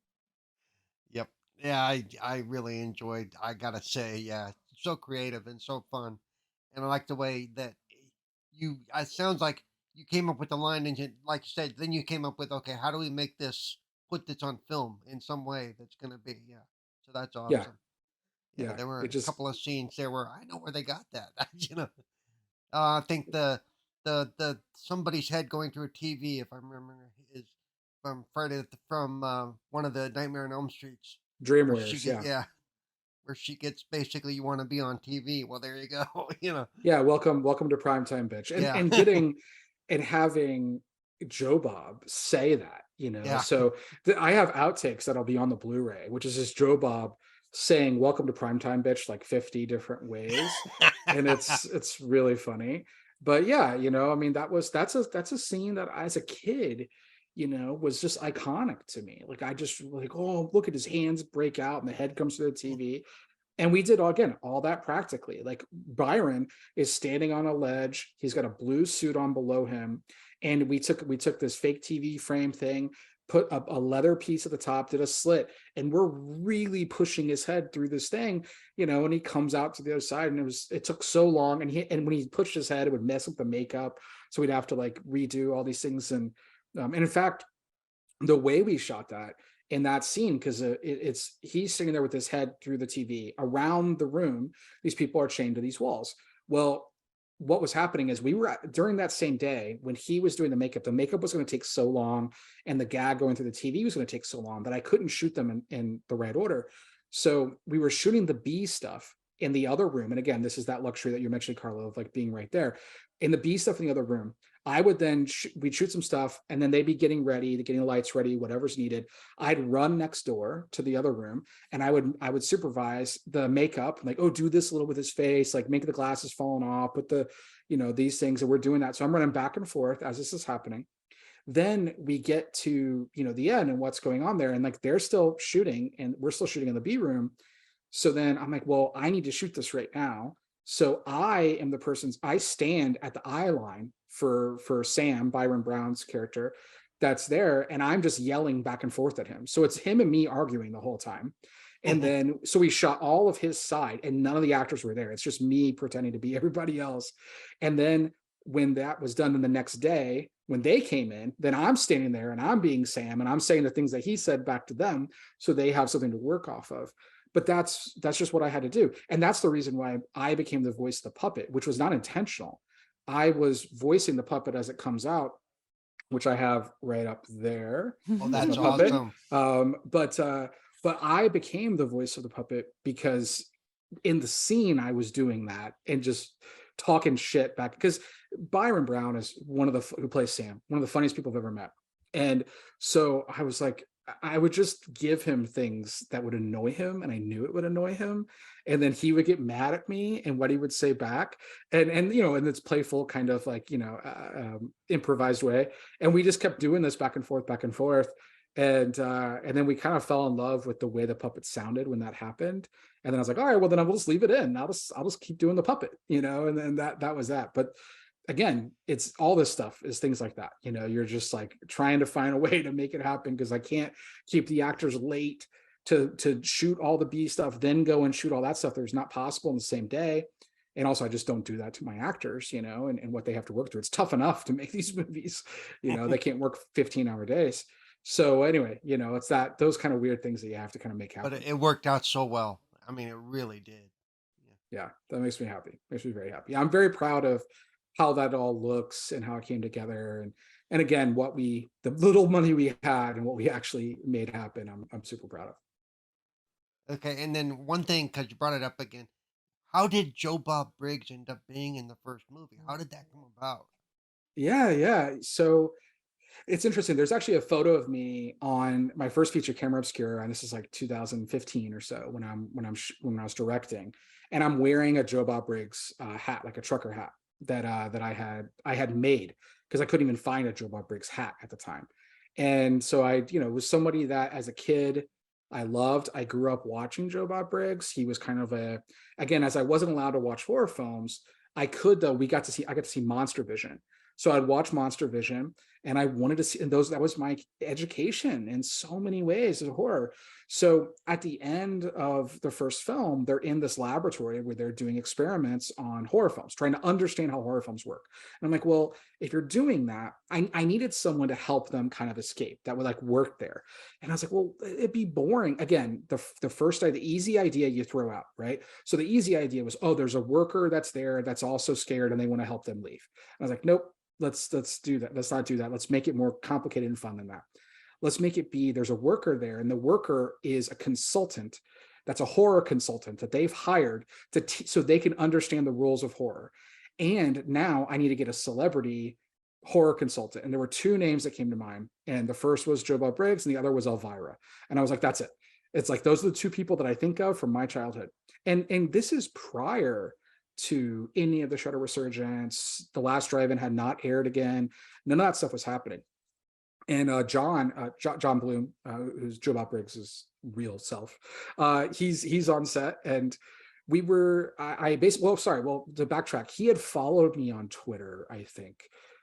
Yep. Yeah, I really enjoyed, I gotta say, so creative and so fun. And I like the way that it sounds like you came up with the line, and like you said, then you came up with, okay, how do we put this on film in some way that's going to be, so that's awesome. Yeah, there were a couple of scenes there where I know where they got that. I think the somebody's head going through a TV, if I remember, is from one of the Nightmare on Elm Streets. Dreamwares, where she gets, basically, you want to be on TV. Well, there you go. Yeah, welcome to primetime, bitch. And getting and having Joe Bob say that, So I have outtakes that'll be on the Blu-ray, which is just Joe Bob saying welcome to primetime, bitch, like 50 different ways. And it's really funny. But yeah, I mean, that's a scene that as a kid, was just iconic to me. Like, I just like, oh, look at his hands break out and the head comes through the TV. And we did all that practically. Like, Byron is standing on a ledge. He's got a blue suit on below him. And we took this fake TV frame thing, put a leather piece at the top, did a slit, and we're really pushing his head through this thing, and he comes out to the other side, and it took so long. And when he pushed his head, it would mess up the makeup. So we'd have to like redo all these things. And in fact, the way we shot that in that scene, because he's sitting there with his head through the TV. Around the room, these people are chained to these walls. Well, what was happening is during that same day when he was doing the makeup was going to take so long, and the gag going through the TV was going to take so long that I couldn't shoot them in the right order. So we were shooting the B stuff in the other room, and again, this is that luxury that you're mentioning, Carlo, of like being right there in the B stuff in the other room. I would then we'd shoot some stuff, and then they'd be getting ready, getting the lights ready, whatever's needed. I'd run next door to the other room, and I would supervise the makeup, like, oh, do this a little with his face, like make the glasses falling off, put the, these things, and we're doing that. So I'm running back and forth as this is happening. Then we get to the end and what's going on there, and like they're still shooting, and we're still shooting in the B room. So then I'm like, well, I need to shoot this right now. So I stand at the eye line for Sam, Byron Brown's character, that's there, and I'm just yelling back and forth at him. So it's him and me arguing the whole time. And then so we shot all of his side, and none of the actors were there. It's just me pretending to be everybody else. And then when that was done, in the next day, when they came in, then I'm standing there and I'm being Sam, and I'm saying the things that he said back to them, so they have something to work off of. But that's just what I had to do. And that's the reason why I became the voice of the puppet, which was not intentional. I was voicing the puppet as it comes out, which I have right up there. Oh, that's puppet. awesome. But I became the voice of the puppet because in the scene I was doing that and just talking shit back, because Byron Brown is who plays Sam, one of the funniest people I've ever met. And so I was like, I would just give him things that would annoy him, and I knew it would annoy him, and then he would get mad at me and what he would say back, and in this playful kind of like improvised way, and we just kept doing this back and forth, and then we kind of fell in love with the way the puppet sounded when that happened, and then I was like, all right, well then I will just leave it in. I'll just keep doing the puppet, and then that was that. But again, it's all this stuff is things like that. You're just like trying to find a way to make it happen, because I can't keep the actors late to shoot all the B stuff, then go and shoot all that stuff. There's not possible in the same day. And also I just don't do that to my actors, and what they have to work through. It's tough enough to make these movies, they can't work 15-hour days. So anyway, it's those kind of weird things that you have to kind of make happen. But it worked out so well. I mean, it really did. Yeah, that makes me happy. Makes me very happy. I'm very proud of how that all looks and how it came together, and again, the little money we had and what we actually made happen. I'm super proud of. Okay, and then one thing, because you brought it up again, how did Joe Bob Briggs end up being in the first movie? How did that come about? Yeah. So it's interesting. There's actually a photo of me on my first feature, Camera Obscura, and this is like 2015 or so when I was directing, and I'm wearing a Joe Bob Briggs hat, like a trucker hat that I had made, because I couldn't even find a Joe Bob Briggs hat at the time. And so I was somebody that as a kid I loved. I grew up watching Joe Bob Briggs. He was kind of again, as I wasn't allowed to watch horror films, I got to see Monster Vision. So I'd watch Monster Vision, and I wanted to see, and that was my education in so many ways of horror. So at the end of the first film, they're in this laboratory where they're doing experiments on horror films, trying to understand how horror films work. And I'm like, well, if you're doing that, I needed someone to help them kind of escape that would like work there. And I was like, well, it'd be boring. Again, the easy idea you throw out, right? So the easy idea was, oh, there's a worker that's there that's also scared and they want to help them leave. And I was like, nope. Let's do that. Let's not do that. Let's make it more complicated and fun than that. Let's make it be, there's a worker there, and the worker is a consultant. That's a horror consultant that they've hired so they can understand the rules of horror. And now I need to get a celebrity horror consultant. And there were two names that came to mind. And the first was Joe Bob Briggs, and the other was Elvira. And I was like, that's it. It's like, those are the two people that I think of from my childhood. And this is prior to any of the Shudder resurgence. The Last Drive-In had not aired again. None of that stuff was happening. And John Bloom, who's Joe Bob Briggs' real self, he's on set, and we were, to backtrack, he had followed me on Twitter, I think,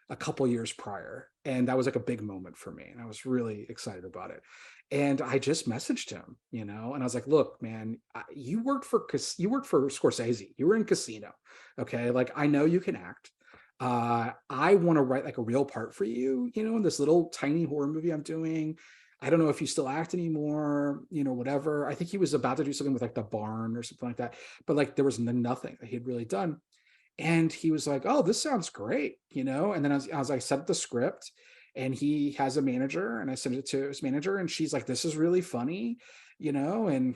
a couple years prior, and that was like a big moment for me, and I was really excited about it. And I just messaged him, and I was like, look, man, you worked for Scorsese. You were in Casino. Okay. Like, I know you can act. I want to write like a real part for you, in this little tiny horror movie I'm doing. I don't know if you still act anymore, whatever. I think he was about to do something with like The Barn or something like that. But like, there was nothing that he had really done. And he was like, oh, this sounds great. And then I was like, set up the script. And he has a manager, and I sent it to his manager, and she's like, this is really funny, and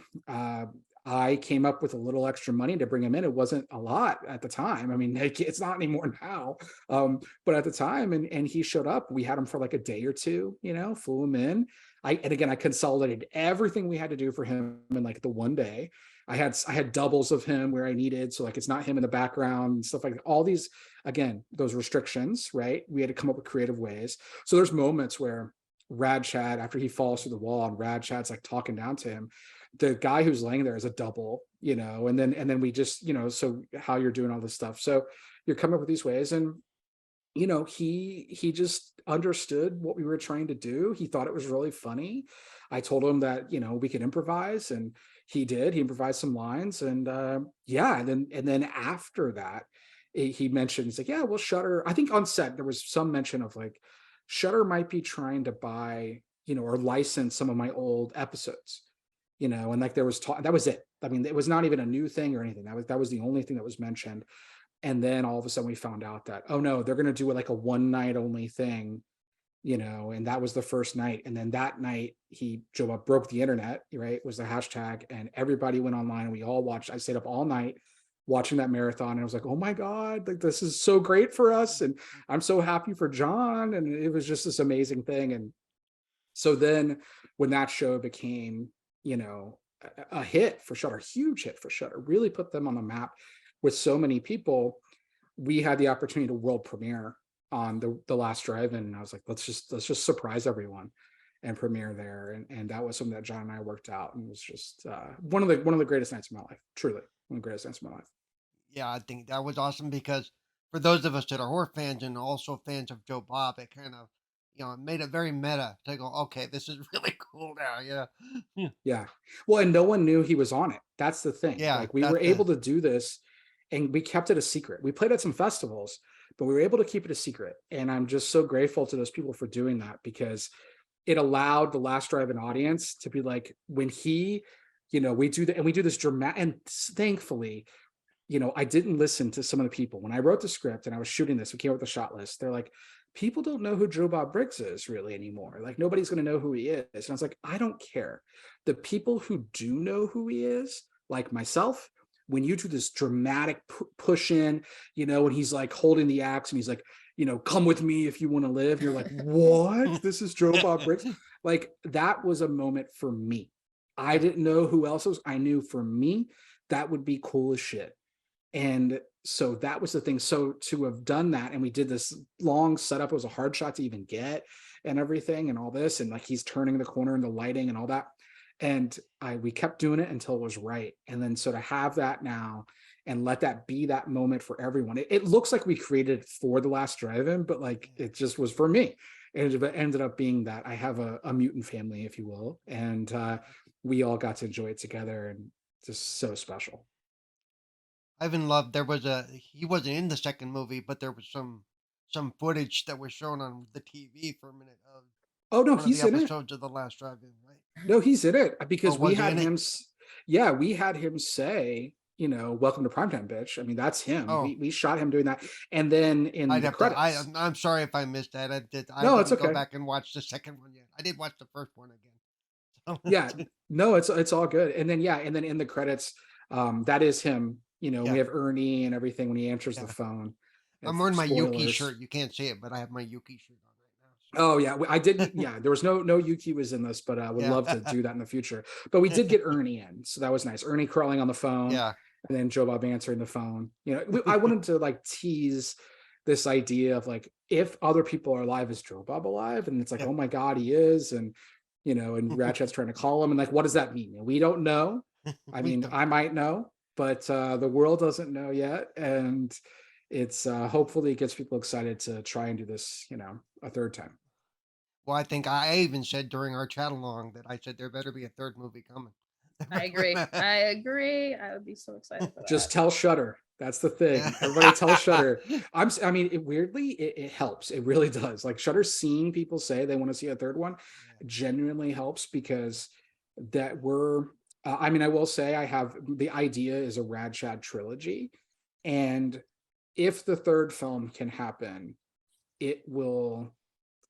I came up with a little extra money to bring him in. It wasn't a lot at the time. I mean, it's not anymore now. But at the time, and he showed up. We had him for like a day or two, flew him in. And again, I consolidated everything we had to do for him in like the one day. I had doubles of him where I needed. So like, it's not him in the background and stuff like that. All these, again, those restrictions, right? We had to come up with creative ways. So there's moments where Rad Chad, after he falls through the wall and Rad Chad's like talking down to him, the guy who's laying there is a double, and then we just, so how you're doing all this stuff. So you're coming up with these ways, and he just understood what we were trying to do. He thought it was really funny. I told him that we could improvise, and he did. He improvised some lines, and and then after that, he mentioned, he's like, yeah, well, Shudder. I think on set there was some mention of like Shudder might be trying to buy or license some of my old episodes. And like there was talk, that was it. I mean, it was not even a new thing or anything. That was the only thing that was mentioned. And then all of a sudden we found out that, oh no, they're going to do like a one night only thing, and that was the first night. And then that night Joe Bob broke the internet, right? Was the hashtag, and everybody went online and we all watched. I stayed up all night watching that marathon, and I was like, oh my God, like this is so great for us. And I'm so happy for John. And it was just this amazing thing. And so then when that show became, a hit for Shudder, huge hit for Shudder, really put them on the map with so many people, we had the opportunity to world premiere on the Last Drive-In, and I was like, let's just surprise everyone and premiere there, and that was something that John and I worked out, and it was just one of the greatest nights of my life, truly one of the greatest nights of my life. Yeah, I think that was awesome because for those of us that are horror fans and also fans of Joe Bob, it kind of it made it very meta to go, okay, this is really cool now. Yeah. Yeah. Well, and no one knew he was on it. That's the thing. Yeah, Like we were able to do this, and we kept it a secret. We played at some festivals, but we were able to keep it a secret. And I'm just so grateful to those people for doing that, because it allowed the Last Drive-In audience to be like, when he, we do that, and we do this dramatic, and thankfully, I didn't listen to some of the people when I wrote the script and I was shooting this. We came up with a shot list. They're like, people don't know who Joe Bob Briggs is really anymore. Like nobody's going to know who he is. And I was like, I don't care. The people who do know who he is, like myself, when you do this dramatic push in, when he's like holding the axe and he's like, come with me if you want to live. You're like, what? This is Joe Bob Briggs. Like that was a moment for me. I didn't know who else was. I knew for me, that would be cool as shit. And so that was the thing. So to have done that, and we did this long setup, it was a hard shot to even get and everything and all this. And like he's turning the corner and the lighting and all that. And we kept doing it until it was right. And then so to have that now and let that be that moment for everyone, it looks like we created it for the Last Drive-In, but like it just was for me. And it ended up being that I have a mutant family, if you will. And we all got to enjoy it together, and just so special. Ivan loved. He wasn't in the second movie, but there was some footage that was shown on the TV for a minute of Oh no, one of he's the in it. episodes of the Last Drive-In, right? No, he's in it because was we he had in it? him. Yeah, we had him say, "Welcome to Primetime, bitch." I mean, that's him. Oh. We shot him doing that, and then in I'd the have credits. I'm sorry if I missed that. I No, didn't it's okay. go back and watch the second one yet. I did watch the first one again. Yeah, no, it's all good. And then in the credits, that is him. Yeah. We have Ernie and everything when he answers the phone. I'm wearing my Yuki Spoilers. shirt. You can't see it, but I have my Yuki shirt on right now. Oh yeah, I did. Yeah, there was no Yuki was in this, but I would love to do that in the future. But we did get Ernie in, so that was nice. Ernie crawling on the phone, Yeah. and then Joe Bob answering the phone. I wanted to like tease this idea of like, if other people are alive, is Joe Bob alive? And it's like, oh my God, he is, and and Ratchet's trying to call him, and like, what does that mean? We don't know. I mean, I might know, but the world doesn't know yet, and it's hopefully it gets people excited to try and do this, a third time. Well, I think I even said during our chat along that I said there better be a third movie coming. I agree. I would be so excited for that. Just tell Shudder. That's the thing. Everybody tell Shudder. Weirdly, it helps. It really does. Like Shudder seeing people say they want to see a third one genuinely helps, because that we're, I will say I have, the idea is a Rad Chad trilogy. And if the third film can happen, it will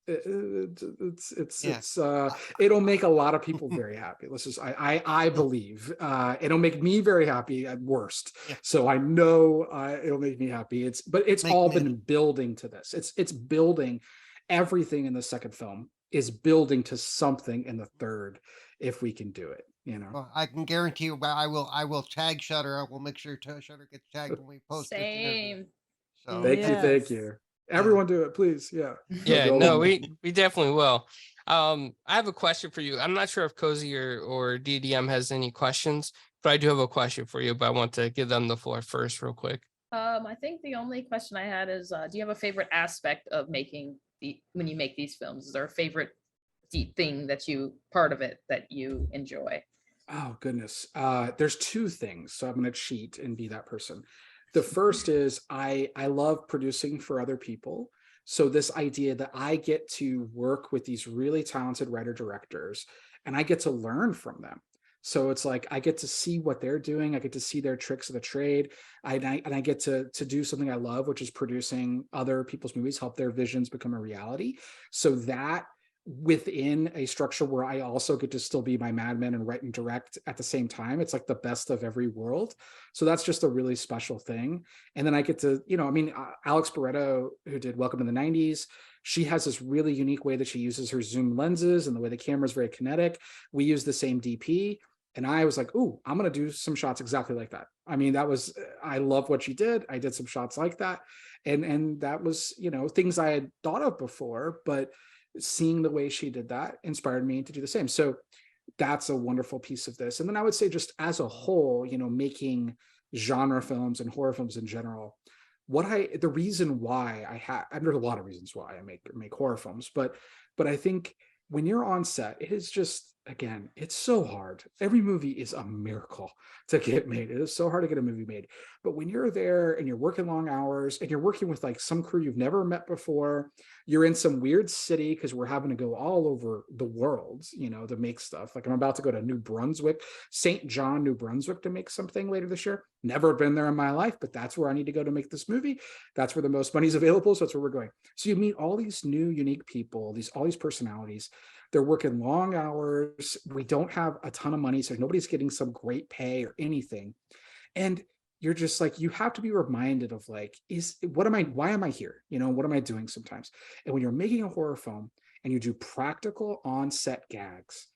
Yeah. It'll make a lot of people very happy. Let's just I believe it'll make me very happy at worst. Yeah. So I know it'll make me happy. But it's Make all me been building to this. It's building. Everything in the second film is building to something in the third, if we can do it, you know. Well, I can guarantee you, but I will tag Shudder. I will make sure Shudder gets tagged when we post this interview. Same. So Thank you, thank Yes. you. Everyone do it, please. Yeah. Yeah, Go no, on. we definitely will. I have a question for you. I'm not sure if Cozy or DDM has any questions, but I do have a question for you, but I want to give them the floor first real quick. I think the only question I had is, do you have a favorite aspect of making when you make these films? Is there a favorite thing part of it that you enjoy? Oh goodness. There's two things. So I'm going to cheat and be that person. The first is I love producing for other people. So this idea that I get to work with these really talented writer directors and I get to learn from them. So it's like I get to see what they're doing. I get to see their tricks of the trade. I get to do something I love, which is producing other people's movies, help their visions become a reality. So that within a structure where I also get to still be my madman and write and direct at the same time. It's like the best of every world. So that's just a really special thing. And then I get to, Alex Barreto, who did Welcome to the 90s, she has this really unique way that she uses her zoom lenses and the way the camera is very kinetic. We use the same DP. And I was like, ooh, I'm going to do some shots exactly like that. I mean, I love what she did. I did some shots like that. And that was, things I had thought of before, but seeing the way she did that inspired me to do the same. So that's a wonderful piece of this. And then I would say just as a whole, making genre films and horror films in general, the reason why there's a lot of reasons why I make horror films, but I think when you're on set, it is just, again, it's so hard. Every movie is a miracle to get made. It is so hard to get a movie made. But when you're there and you're working long hours and you're working with like some crew you've never met before, you're in some weird city because we're having to go all over the world, to make stuff. Like I'm about to go to New Brunswick, St. John, New Brunswick to make something later this year. Never been there in my life, but that's where I need to go to make this movie. That's where the most money is available. So that's where we're going. So you meet all these new, unique people, all these personalities. They're working long hours. We don't have a ton of money, so nobody's getting some great pay or anything. And you're just like, you have to be reminded of like, why am I here? What am I doing sometimes? And when you're making a horror film and you do practical on-set gags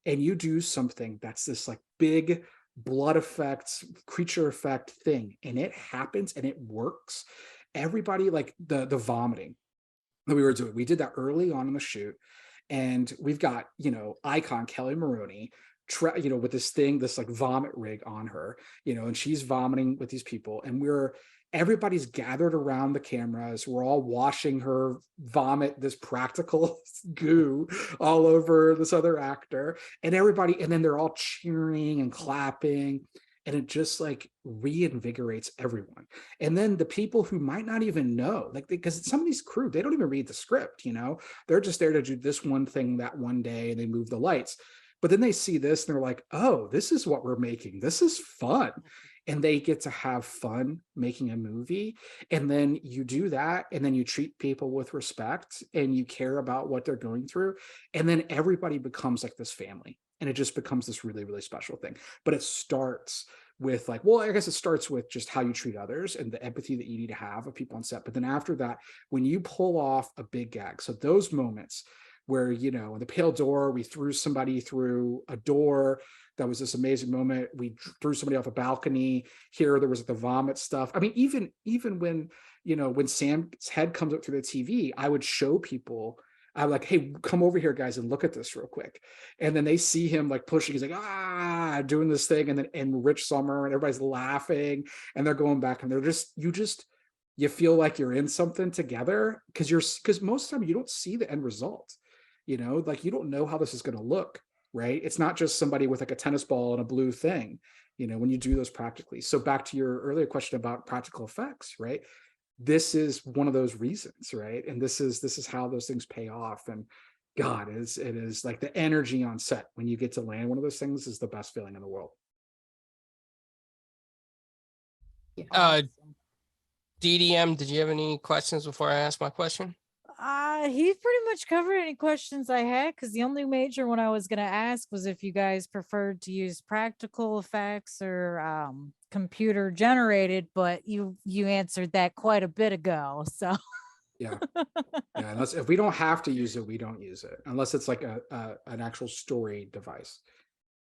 and you do something that's this like big blood effects, creature effect thing, and it happens and it works, everybody, like the vomiting that we were doing, we did that early on in the shoot. And we've got, icon Kelly Maroney, with this like vomit rig on her, and she's vomiting with these people. And everybody's gathered around the cameras. We're all watching her vomit this practical goo all over this other actor. And then they're all cheering and clapping. And it just like reinvigorates everyone. And then the people who might not even know, like, because some of these crew, they don't even read the script, they're just there to do this one thing that one day and they move the lights. But then they see this and they're like, oh, this is what we're making. This is fun. And they get to have fun making a movie. And then you do that. And then you treat people with respect and you care about what they're going through. And then everybody becomes like this family. And it just becomes this really, really special thing. But it starts with like, well, I guess it starts with just how you treat others and the empathy that you need to have of people on set. But then after that, when you pull off a big gag, so those moments where, in the Pale Door, we threw somebody through a door. That was this amazing moment. We threw somebody off a balcony. Here, there was the vomit stuff. I mean, even when, when Sam's head comes up through the TV, I would show people, I'm like, hey, come over here, guys, and look at this real quick. And then they see him like pushing, he's like, doing this thing. And then and Rich Sommer and everybody's laughing and they're going back and they're you feel like you're in something together because most of the time you don't see the end result. Like you don't know how this is going to look, right? It's not just somebody with like a tennis ball and a blue thing, when you do those practically. So back to your earlier question about practical effects, right? This is one of those reasons, right? And this is how those things pay off. And God, it is like the energy on set when you get to land one of those things is the best feeling in the world. DDM, did you have any questions before I ask my question? He pretty much covered any questions I had, because the only major one I was gonna ask was if you guys preferred to use practical effects or computer generated, but you answered that quite a bit ago. So Yeah. Yeah, unless if we don't have to use it, we don't use it. Unless it's like an actual story device.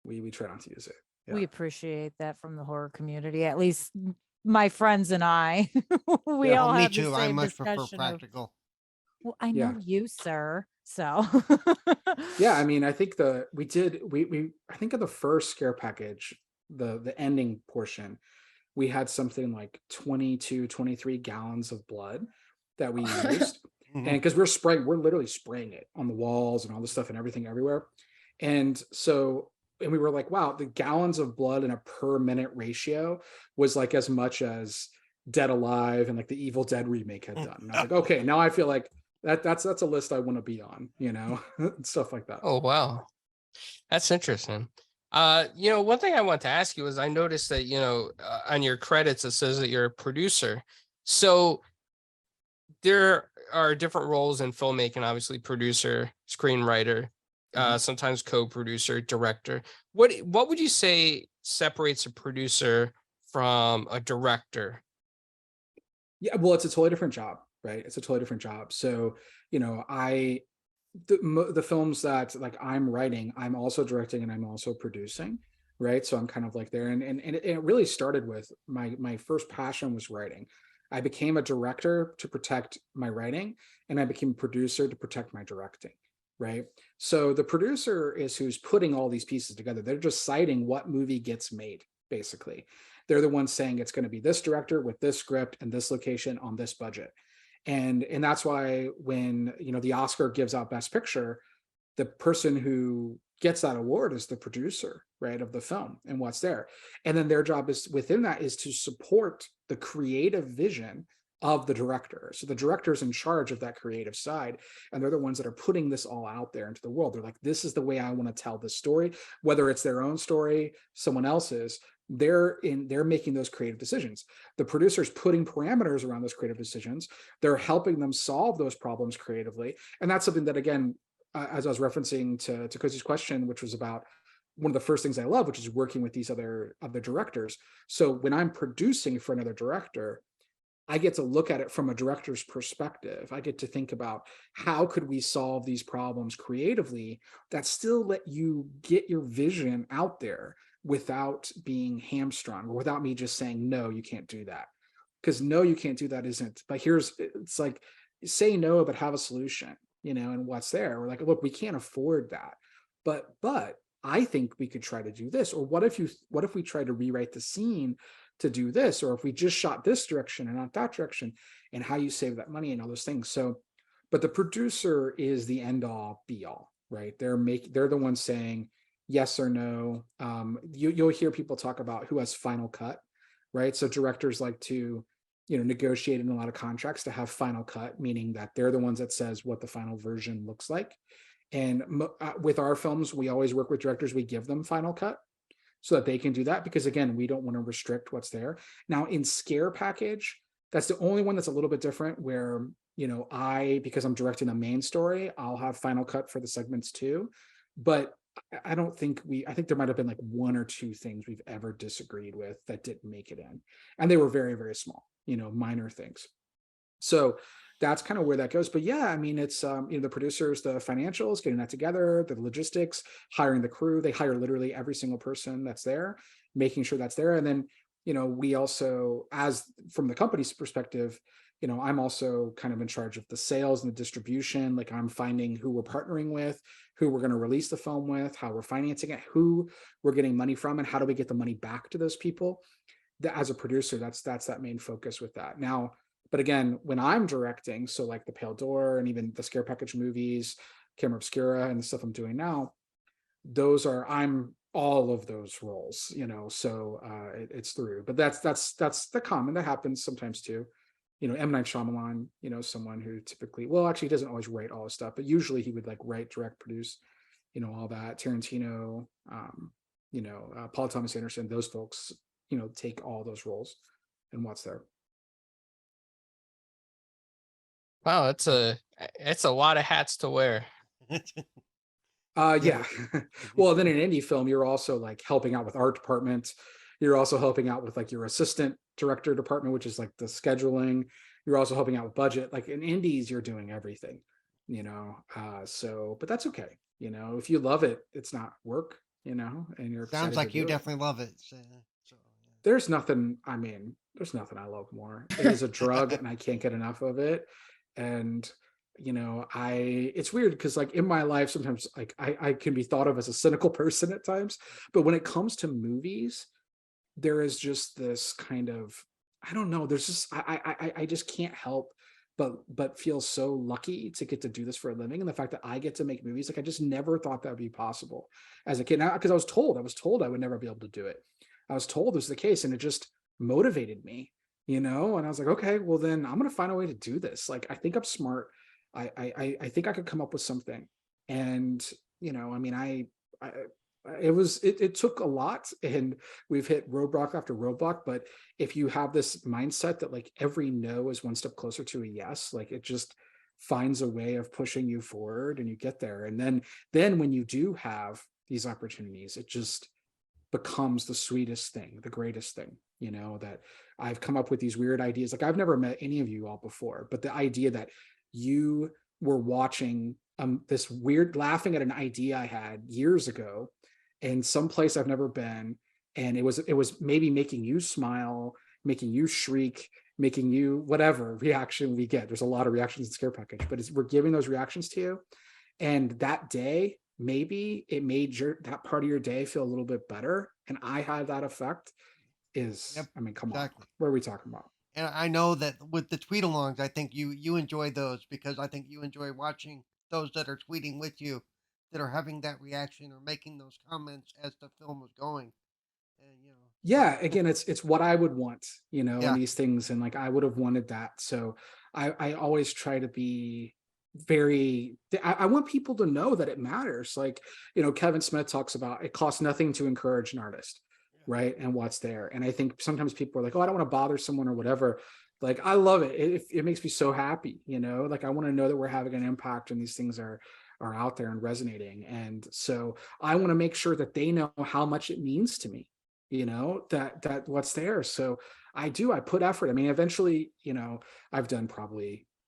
We try not to use it. Yeah. we appreciate that from the horror community. At least my friends and I, we Yeah. all Well, me have the too. I same much prefer discussion of, practical. well, I Yeah. know you, sir. So Yeah, I mean, I think I think of the first scare package, the ending portion, we had something like 22, 23 gallons of blood that we used. Mhm. And because we're literally spraying it on the walls and all this stuff and everything everywhere. And so, and we were like, wow, the gallons of blood in a per minute ratio was like as much as Dead Alive and like the Evil Dead remake had done. And I was like, okay, now I feel like that's a list I want to be on, stuff like that. Oh, wow. That's interesting. One thing I want to ask you is I noticed that, on your credits, it says that you're a producer. So there are different roles in filmmaking, obviously producer, screenwriter, sometimes co-producer, director. What would you say separates a producer from a director? Yeah, well, it's a totally different job, right? It's a totally different job. So, the films that like I'm writing, I'm also directing and I'm also producing, right? So I'm kind of like there, and it really started with my first passion was writing. I became a director to protect my writing, and I became a producer to protect my directing, right? So the producer is who's putting all these pieces together. They're deciding what movie gets made, basically. They're the ones saying it's going to be this director with this script and this location on this budget. And that's why when the Oscar gives out Best Picture, the person who gets that award is the producer, right, of the film and what's there. And then their job is within that is to support the creative vision of the director. So the director is in charge of that creative side, and they're the ones that are putting this all out there into the world. They're like, this is the way I want to tell this story, whether it's their own story, someone else's. They're making those creative decisions. The producer's putting parameters around those creative decisions. They're helping them solve those problems creatively. And that's something that, again, as I was referencing to Cozy's question, which was about one of the first things I love, which is working with these other directors. So when I'm producing for another director, I get to look at it from a director's perspective. I get to think about how could we solve these problems creatively that still let you get your vision out there without being hamstrung or without me just saying, no, you can't do that. Because no, you can't do that isn't, but it's like, say no, but have a solution, and what's there. We're like, look, we can't afford that. But I think we could try to do this. Or what if we try to rewrite the scene to do this, or if we just shot this direction and not that direction, and how you save that money and all those things. So, but the producer is the end all be all, right? They're the ones saying yes or no. You'll hear people talk about who has final cut, right? So directors like to, negotiate in a lot of contracts to have final cut, meaning that they're the ones that says what the final version looks like. And with our films, we always work with directors. We give them final cut so that they can do that, because again, we don't want to restrict what's there. Now in Scare Package, that's the only one that's a little bit different where, because I'm directing the main story, I'll have final cut for the segments too. But I think there might've been like one or two things we've ever disagreed with that didn't make it in. And they were very, very small, minor things. So that's kind of where that goes. But yeah, I mean, it's, the producers, the financials, getting that together, the logistics, hiring the crew. They hire literally every single person that's there, making sure that's there. And then, we also, as from the company's perspective, I'm also kind of in charge of the sales and the distribution. Like I'm finding who we're partnering with, who we're going to release the film with, how we're financing it, who we're getting money from, and how do we get the money back to those people. As a producer, that's that main focus with that. Now, but again, when I'm directing, so like the Pale Door and even the Scare Package movies, Camera Obscura and the stuff I'm doing now, I'm all of those roles, so it's through. But that's the common that happens sometimes too. M. Night Shyamalan, someone who typically, well, actually he doesn't always write all his stuff, but usually he would like write, direct, produce, all that. Tarantino, Paul Thomas Anderson, those folks, take all those roles and what's there. Wow, it's a lot of hats to wear. Yeah. Well, then in indie film, you're also like helping out with art department. You're also helping out with like your assistant director department, which is like the scheduling. You're also helping out with budget. Like in indies, you're doing everything, so, but that's okay. If you love it, it's not work, and you're Sounds excited to like you do it. definitely love it. So There's nothing I love more. It is a drug and I can't get enough of it. And it's weird because like in my life, sometimes like I can be thought of as a cynical person at times, but when it comes to movies, there is just this kind of, I don't know, there's just I just can't help but feel so lucky to get to do this for a living. And the fact that I get to make movies, like I just never thought that would be possible as a kid. Now, because I was told I would never be able to do it. I was told this was the case, and it just motivated me, and I was like, okay, well then I'm gonna find a way to do this. Like I think I'm smart. I think I could come up with something. And I mean, I it took a lot, and we've hit roadblock after roadblock, but if you have this mindset that like every no is one step closer to a yes, like it just finds a way of pushing you forward and you get there. And then when you do have these opportunities, it just becomes the sweetest thing, the greatest thing, that I've come up with these weird ideas. Like I've never met any of you all before, but the idea that you were watching this weird, laughing at an idea I had years ago in some place I've never been, and it was maybe making you smile, making you shriek, making you whatever reaction we get. There's a lot of reactions in Scare Package, but we're giving those reactions to you, and that day maybe it made that part of your day feel a little bit better, and I had that effect. Yep, I mean, come exactly. on, what are we talking about? And I know that with the tweet alongs, I think you enjoy those because I think you enjoy watching those that are tweeting with you, that are having that reaction or making those comments as the film was going. And Yeah, again, it's what I would want, in yeah, these things, and like I would have wanted that. So I always try to be very, I want people to know that it matters. Like, Kevin Smith talks about it costs nothing to encourage an artist, right? And what's there. And I think sometimes people are like, oh, I don't want to bother someone or whatever. Like I love it. It makes me so happy, like I want to know that we're having an impact and these things are out there and resonating. And so I want to make sure that they know how much it means to me, that what's there. So I put effort. I mean, eventually, I've done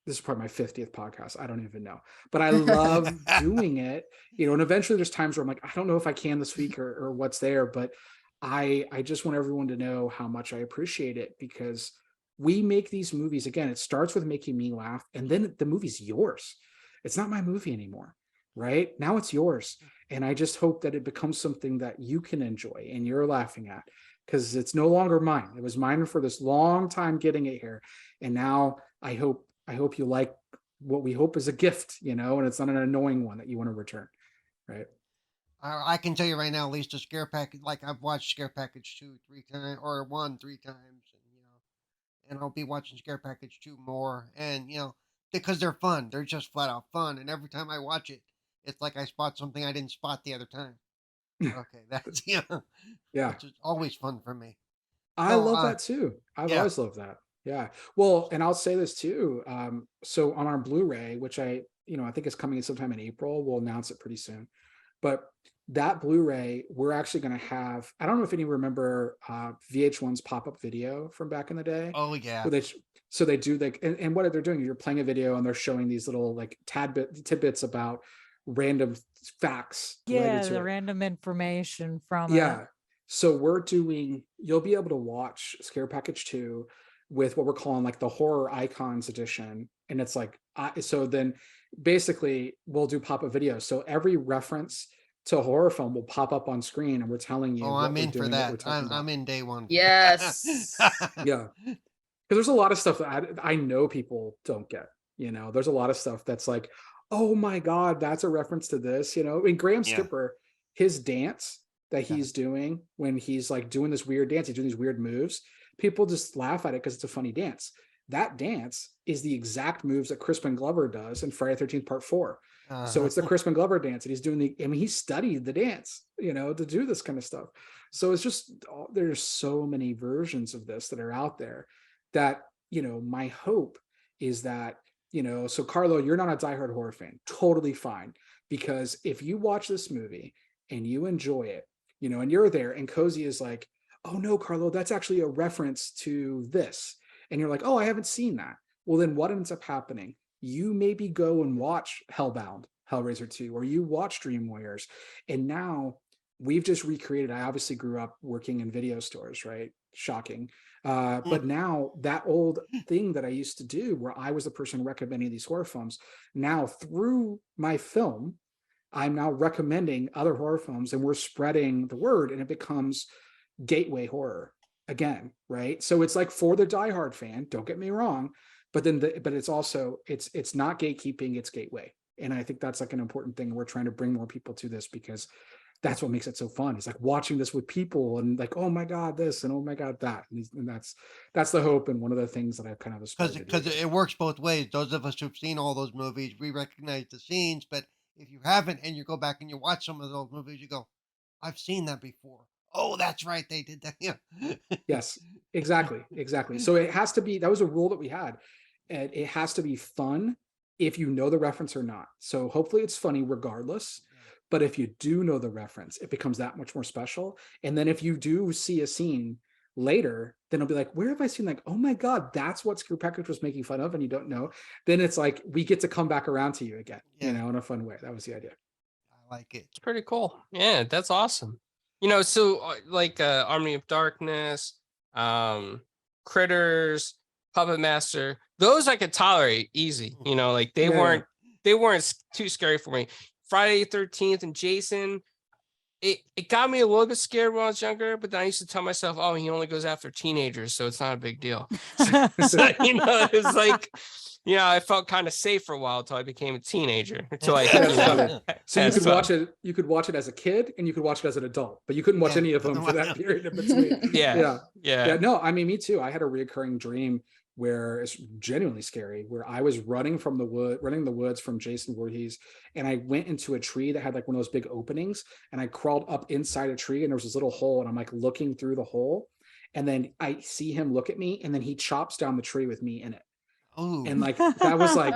this is probably my 50th podcast. I don't even know, but I love doing it, and eventually there's times where I'm like, I don't know if I can this week or what's there, but I just want everyone to know how much I appreciate it, because we make these movies, again, it starts with making me laugh, and then the movie's yours. It's not my movie anymore, right? Now it's yours. And I just hope that it becomes something that you can enjoy and you're laughing at, because it's no longer mine. It was mine for this long time getting it here. And now I hope you like what we hope is a gift, and it's not an annoying one that you want to return. Right. I can tell you right now, at least the Scare Package, like I've watched Scare Package 2 3 times, or 1 3 times, and I'll be watching Scare Package 2 more, and because they're fun, they're just flat out fun, and every time I watch it, it's like I spot something I didn't spot the other time. Okay, that's Yeah. which is always fun for me. I So love that too. I've yeah, always loved that. Yeah. Well, and I'll say this too. So on our Blu-ray, which I think is coming in sometime in April, we'll announce it pretty soon. But that Blu-ray, we're actually going to have, I don't know if any remember VH1's pop-up video from back in the day. oh yeah, Where they do like, and what they're doing, you're playing a video and they're showing these little like tidbits about random facts related Yeah, to the it. random information from it. Yeah. So you'll be able to watch Scare Package 2 with what we're calling like the Horror Icons edition. And it's like, so then basically we'll do pop-up videos. So every reference to a horror film will pop up on screen, and we're telling you oh what I'm we're in for doing, what we're that. talking I'm about. in day one. Yes. Yeah. Because there's a lot of stuff that I know people don't get. There's a lot of stuff that's like, oh my God, that's a reference to this. And Graham Yeah. Skipper, his dance that Yeah. he's doing when he's like doing this weird dance, he's doing these weird moves. People just laugh at it because it's a funny dance. That dance is the exact moves that Crispin Glover does in Friday the 13th Part 4. So it's the Crispin Glover dance, and he's doing he studied the dance, to do this kind of stuff. So it's just, there's so many versions of this that are out there that, my hope is that, So Carlo, you're not a diehard horror fan. Totally fine. Because if you watch this movie and you enjoy it, and you're there and Cozy is like, oh no, Carlo, that's actually a reference to this. And you're like, oh, I haven't seen that. Well, then what ends up happening? You maybe go and watch Hellbound, Hellraiser 2, or you watch Dream Warriors. And now we've just recreated. I obviously grew up working in video stores, right? Shocking. But now that old thing that I used to do where I was the person recommending these horror films, now through my film, I'm now recommending other horror films and we're spreading the word and it becomes gateway horror again, right? So it's like for the diehard fan, don't get me wrong, but it's also, it's not gatekeeping, it's gateway. And I think that's like an important thing. We're trying to bring more people to this because that's what makes it so fun. It's like watching this with people and like, oh my God, this and oh my God, that. And that's the hope. And one of the things that I've kind of aspired to do. Because it works both ways. Those of us who've seen all those movies, we recognize the scenes. But if you haven't and you go back and you watch some of those movies, you go, I've seen that before. Oh, that's right. They did that. Yeah. Yes, exactly. So it has to be, that was a rule that we had. And it has to be fun if you know the reference or not. So hopefully it's funny regardless. But if you do know the reference, it becomes that much more special. And then if you do see a scene later, then it'll be like, where have I seen, like, oh my God, that's what Screw Package was making fun of, and you don't know. Then it's like we get to come back around to you again, in a fun way. That was the idea. I like it. It's pretty cool. Yeah, that's awesome. So like Army of Darkness, Critters, Puppet Master, those I could tolerate easy. Like they weren't too scary for me. Friday the 13th and Jason, it got me a little bit scared when I was younger, but then I used to tell myself, oh, he only goes after teenagers, so it's not a big deal. So it's like, I felt kind of safe for a while until I became a teenager. Until I so you could watch it as a kid and you could watch it as an adult, but you couldn't watch any of them for that period in between. Yeah. No, I mean, me too. I had a reoccurring dream where it's genuinely scary, where I was running the woods from Jason Voorhees, and I went into a tree that had like one of those big openings, and I crawled up inside a tree, and there was this little hole, and I'm like looking through the hole, and then I see him look at me, and then he chops down the tree with me in it. Oh. And like that was like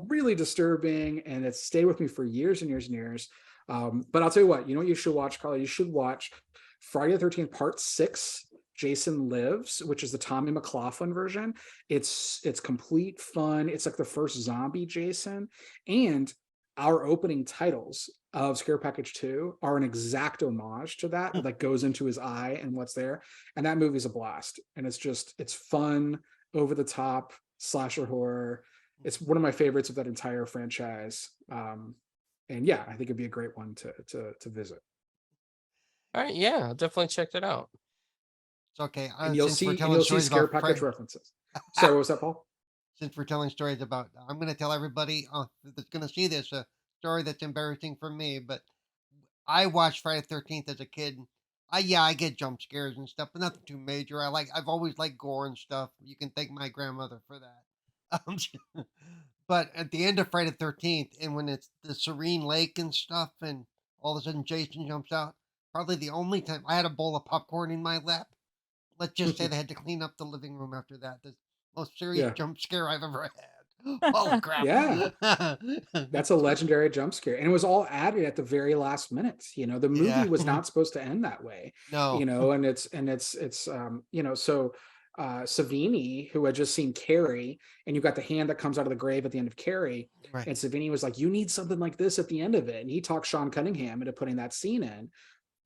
really disturbing, and it stayed with me for years and years and years. But I'll tell you what you should watch, Carla. You should watch Friday the 13th Part 6. Jason Lives, which is the Tommy McLaughlin version. It's complete fun. It's like the first zombie Jason, and our opening titles of Scare Package 2 are an exact homage to that. It like goes into his eye and what's there. And that movie's a blast. And it's fun, over the top slasher horror. It's one of my favorites of that entire franchise. And yeah, I think it'd be a great one to visit. All right, yeah, I'll definitely check that out. It's okay. And you'll see Scare Package references. So what was that, Paul? Since we're telling stories about, I'm going to tell everybody that's going to see this a story that's embarrassing for me. But I watched Friday the 13th as a kid. I get jump scares and stuff, but nothing too major. I've always liked gore and stuff. You can thank my grandmother for that. But at the end of Friday the 13th, and when it's the serene lake and stuff, and all of a sudden Jason jumps out, probably the only time I had a bowl of popcorn in my lap. Let's just say they had to clean up the living room after that. The most serious jump scare I've ever had. Oh crap! Yeah, that's a legendary jump scare, and it was all added at the very last minute. The movie was not supposed to end that way. No, and it's so Savini, who had just seen Carrie, and you got the hand that comes out of the grave at the end of Carrie, right. And Savini was like, "You need something like this at the end of it," and he talked Sean Cunningham into putting that scene in.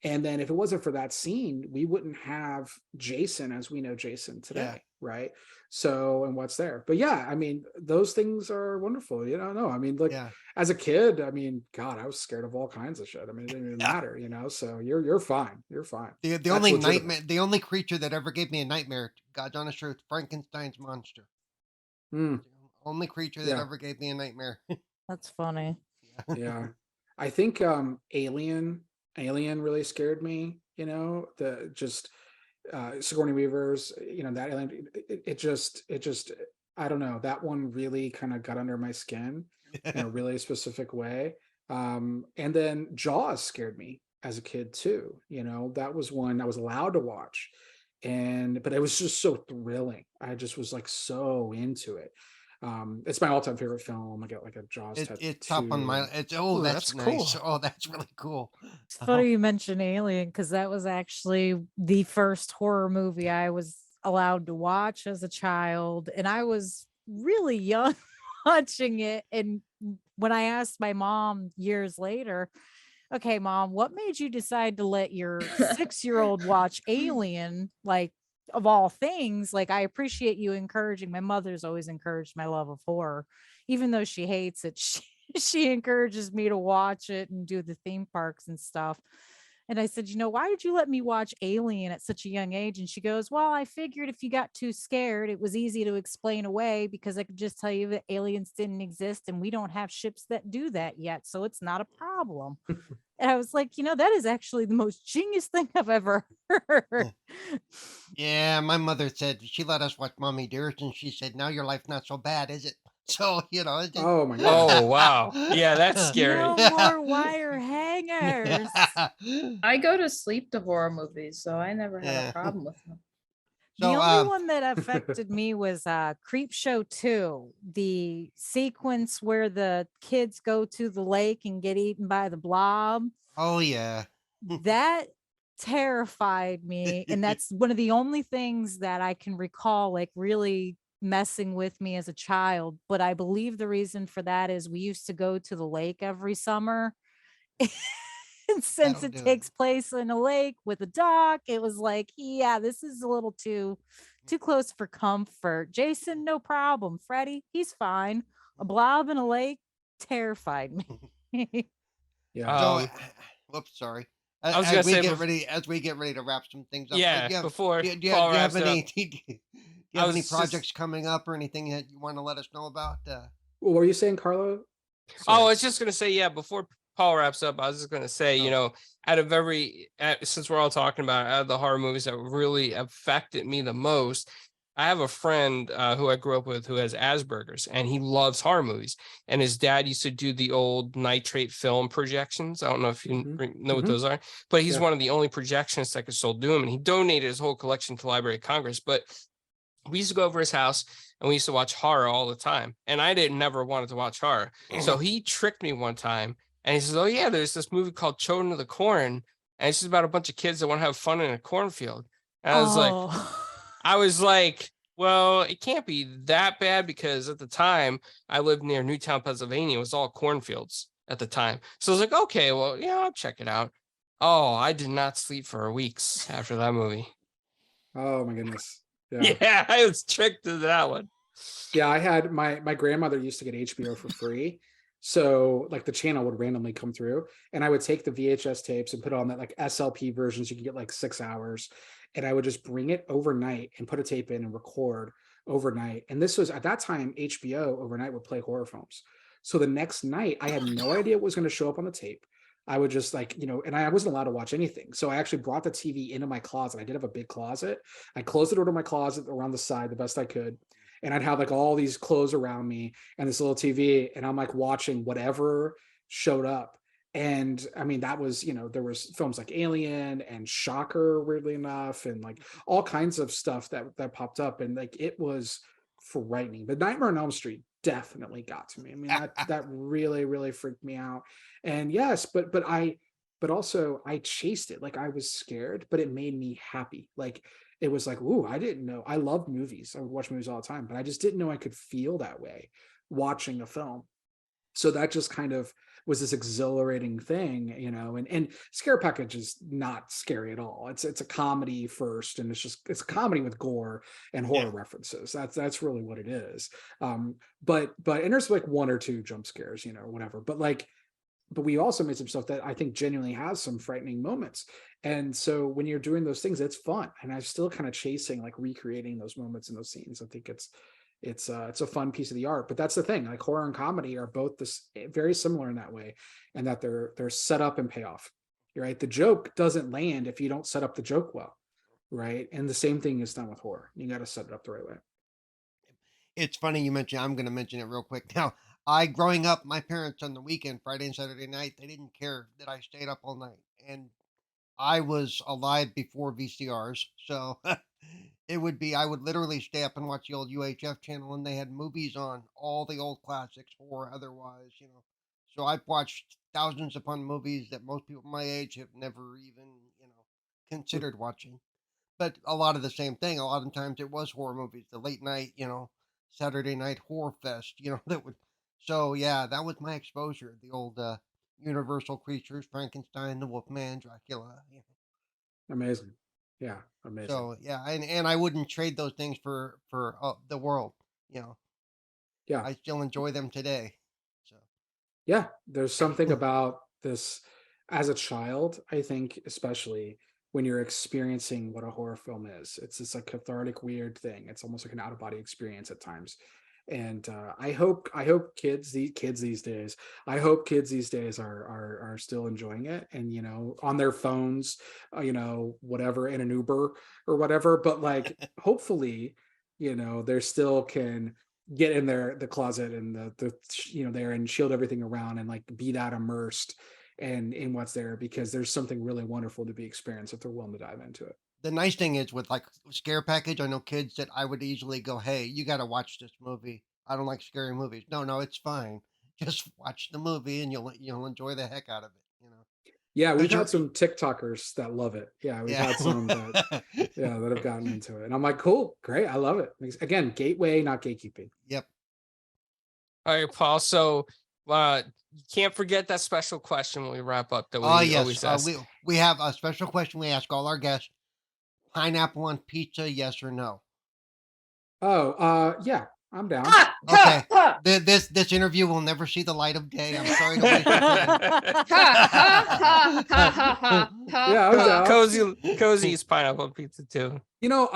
And then if it wasn't for that scene, we wouldn't have Jason as we know Jason today, right? So, and what's there? But yeah, I mean, those things are wonderful. No, I mean, like as a kid, I mean, God, I was scared of all kinds of shit. I mean, it didn't even matter, So you're fine. You're fine. The only nightmare, the only creature that ever gave me a nightmare, God's honest truth, Frankenstein's monster. The only creature that ever gave me a nightmare. That's funny. Yeah. I think Alien really scared me, the just Sigourney Weaver's, that Alien, it just I don't know, that one really kind of got under my skin in a really specific way. And then Jaws scared me as a kid too. That was one I was allowed to watch, but it was just so thrilling. I just was like so into it. It's my all-time favorite film. I got like a Jaws It's top on my. tattoo. It's Ooh, that's that's nice. cool. Oh, that's really cool. It's Oh, funny you mention Alien because that was actually the first horror movie I was allowed to watch as a child. And I was really young watching it. And when I asked my mom years later, okay, mom, what made you decide to let your 6-year-old watch Alien? Like, of all things, like, I appreciate you encouraging. My mother's always encouraged my love of horror, even though she hates it. She encourages me to watch it and do the theme parks and stuff. And I said, why did you let me watch Alien at such a young age? And she goes, well, I figured if you got too scared, it was easy to explain away because I could just tell you that aliens didn't exist and we don't have ships that do that yet. So it's not a problem. And I was like, that is actually the most genius thing I've ever heard. yeah. My mother said she let us watch Mommy Dearest, and she said, "Now your life's not so bad, is it?" So it just. Oh my Oh, goodness. wow. Yeah, that's scary. No more wire hangers. I go to sleep to horror movies, so I never had a Yeah. problem with them. The So only one that affected me was Creep Show 2, the sequence where the kids go to the lake and get eaten by the blob. oh yeah. That terrified me. And that's one of the only things that I can recall, like really messing with me as a child. But I believe the reason for that is we used to go to the lake every summer. And since That'll it do it. takes place in a lake with a dock, it was like, yeah, this is a little too close for comfort. Jason, no problem. Freddie, he's fine. A blob in a lake terrified me. Yeah. So, whoops, sorry. I was gonna say, As we get ready to wrap some things up, yeah, before Paul do you have wraps it up, any do you I have was any just projects coming up or anything that you want to let us know about? What were you saying, Carlo? Oh, I Sorry. was just gonna say, yeah, before Paul wraps up, I was just gonna say, Oh. since we're all talking about out of the horror movies that really affected me the most, I have a friend who I grew up with who has Asperger's, and he loves horror movies. And his dad used to do the old nitrate film projections. I don't know if you know what those are, but he's Yeah. one of the only projectionists that could still do them. And he donated his whole collection to Library of Congress. But we used to go over his house and we used to watch horror all the time. And I didn't never wanted to watch horror. So he tricked me one time and he says, oh yeah, there's this movie called Children of the Corn. And it's just about a bunch of kids that want to have fun in a cornfield. And I was like, well, it can't be that bad because at the time I lived near Newtown, Pennsylvania. It was all cornfields at the time. So I was like, okay, well, yeah, I'll check it out. Oh, I did not sleep for weeks after that movie. Oh my goodness. Yeah, Yeah. I was tricked to that one. Yeah, I had my grandmother used to get HBO for free. So like the channel would randomly come through and I would take the VHS tapes and put on that like SLP versions. You could get like 6 hours. And I would just bring it overnight and put a tape in and record overnight. And this was at that time, HBO overnight would play horror films. So the next night, I had no idea what was going to show up on the tape. I would just like, and I wasn't allowed to watch anything. So I actually brought the TV into my closet. I did have a big closet. I closed the door to my closet around the side the best I could. And I'd have like all these clothes around me and this little TV. And I'm like watching whatever showed up. And I mean, that was, there was films like Alien and Shocker, weirdly enough, and like all kinds of stuff that popped up. And like, it was frightening. But Nightmare on Elm Street definitely got to me. I mean, that really, really freaked me out. And yes, but also I chased it. Like I was scared, but it made me happy. Like it was like, ooh, I didn't know. I love movies. I would watch movies all the time, but I just didn't know I could feel that way watching a film. So that just kind of was this exhilarating thing, and Scare Package is not scary at all. It's a comedy first, and it's a comedy with gore and horror references. That's really what it is. But and there's like one or two jump scares, whatever. But we also made some stuff that I think genuinely has some frightening moments. And so when you're doing those things, it's fun. And I'm still kind of chasing, like recreating those moments and those scenes. I think it's a fun piece of the art. But that's the thing, like horror and comedy are both very similar in that way, and that they're set up and payoff. Right? The joke doesn't land if you don't set up the joke well. Right? And the same thing is done with horror. You got to set it up the right way. It's funny you mentioned. I'm going to mention it real quick now. Growing up, my parents on the weekend, Friday and Saturday night, they didn't care that I stayed up all night, and I was alive before VCRs, so It would be, I would literally stay up and watch the old UHF channel, and they had movies on, all the old classics, or otherwise, you know. So I've watched thousands upon movies that most people my age have never even, you know, considered watching. But a lot of the same thing. A lot of times it was horror movies, the late night, you know, Saturday night horror fest, you know, that would. So yeah, that was my exposure. The old Universal creatures, Frankenstein, the Wolfman, Dracula. You know. Amazing. Yeah, amazing. So yeah, and I wouldn't trade those things for the world. You know, Yeah. I still enjoy them today. So Yeah, there's something about this as a child, I think, especially when you're experiencing what a horror film is. It's this like cathartic, weird thing. It's almost like an out of body experience at times. And I hope kids these days, I hope kids these days are still enjoying it, and you know, on their phones, you know, whatever, in an Uber or whatever. But like, hopefully, you know, they still can get in the closet and the you know, there, and shield everything around and like be that immersed and in what's there, because there's something really wonderful to be experienced if they're willing to dive into it. the nice thing is with like scare package, I know kids that I would easily go, "Hey, you got to watch this movie. I don't like scary movies." No, no, it's fine. Just watch the movie, and you'll enjoy the heck out of it. You know, Yeah, we've because had you're some TikTokers that love it. Yeah, we've yeah. had some that, yeah, that have gotten into it, and I'm like, cool, great, I love it. Again, gateway, not gatekeeping. Yep. All right, Paul. So you can't forget that special question when we wrap up that Oh we yes, always ask. we have a special question we ask all our guests: pineapple on pizza, yes or no? Oh, yeah, I'm down. Ha, ha, Okay. ha, This interview will never see the light of day. I'm sorry to waste your time. ha, ha, ha, ha, ha, ha, Yeah, I was ha. out. Cozy's pineapple pizza too. You know,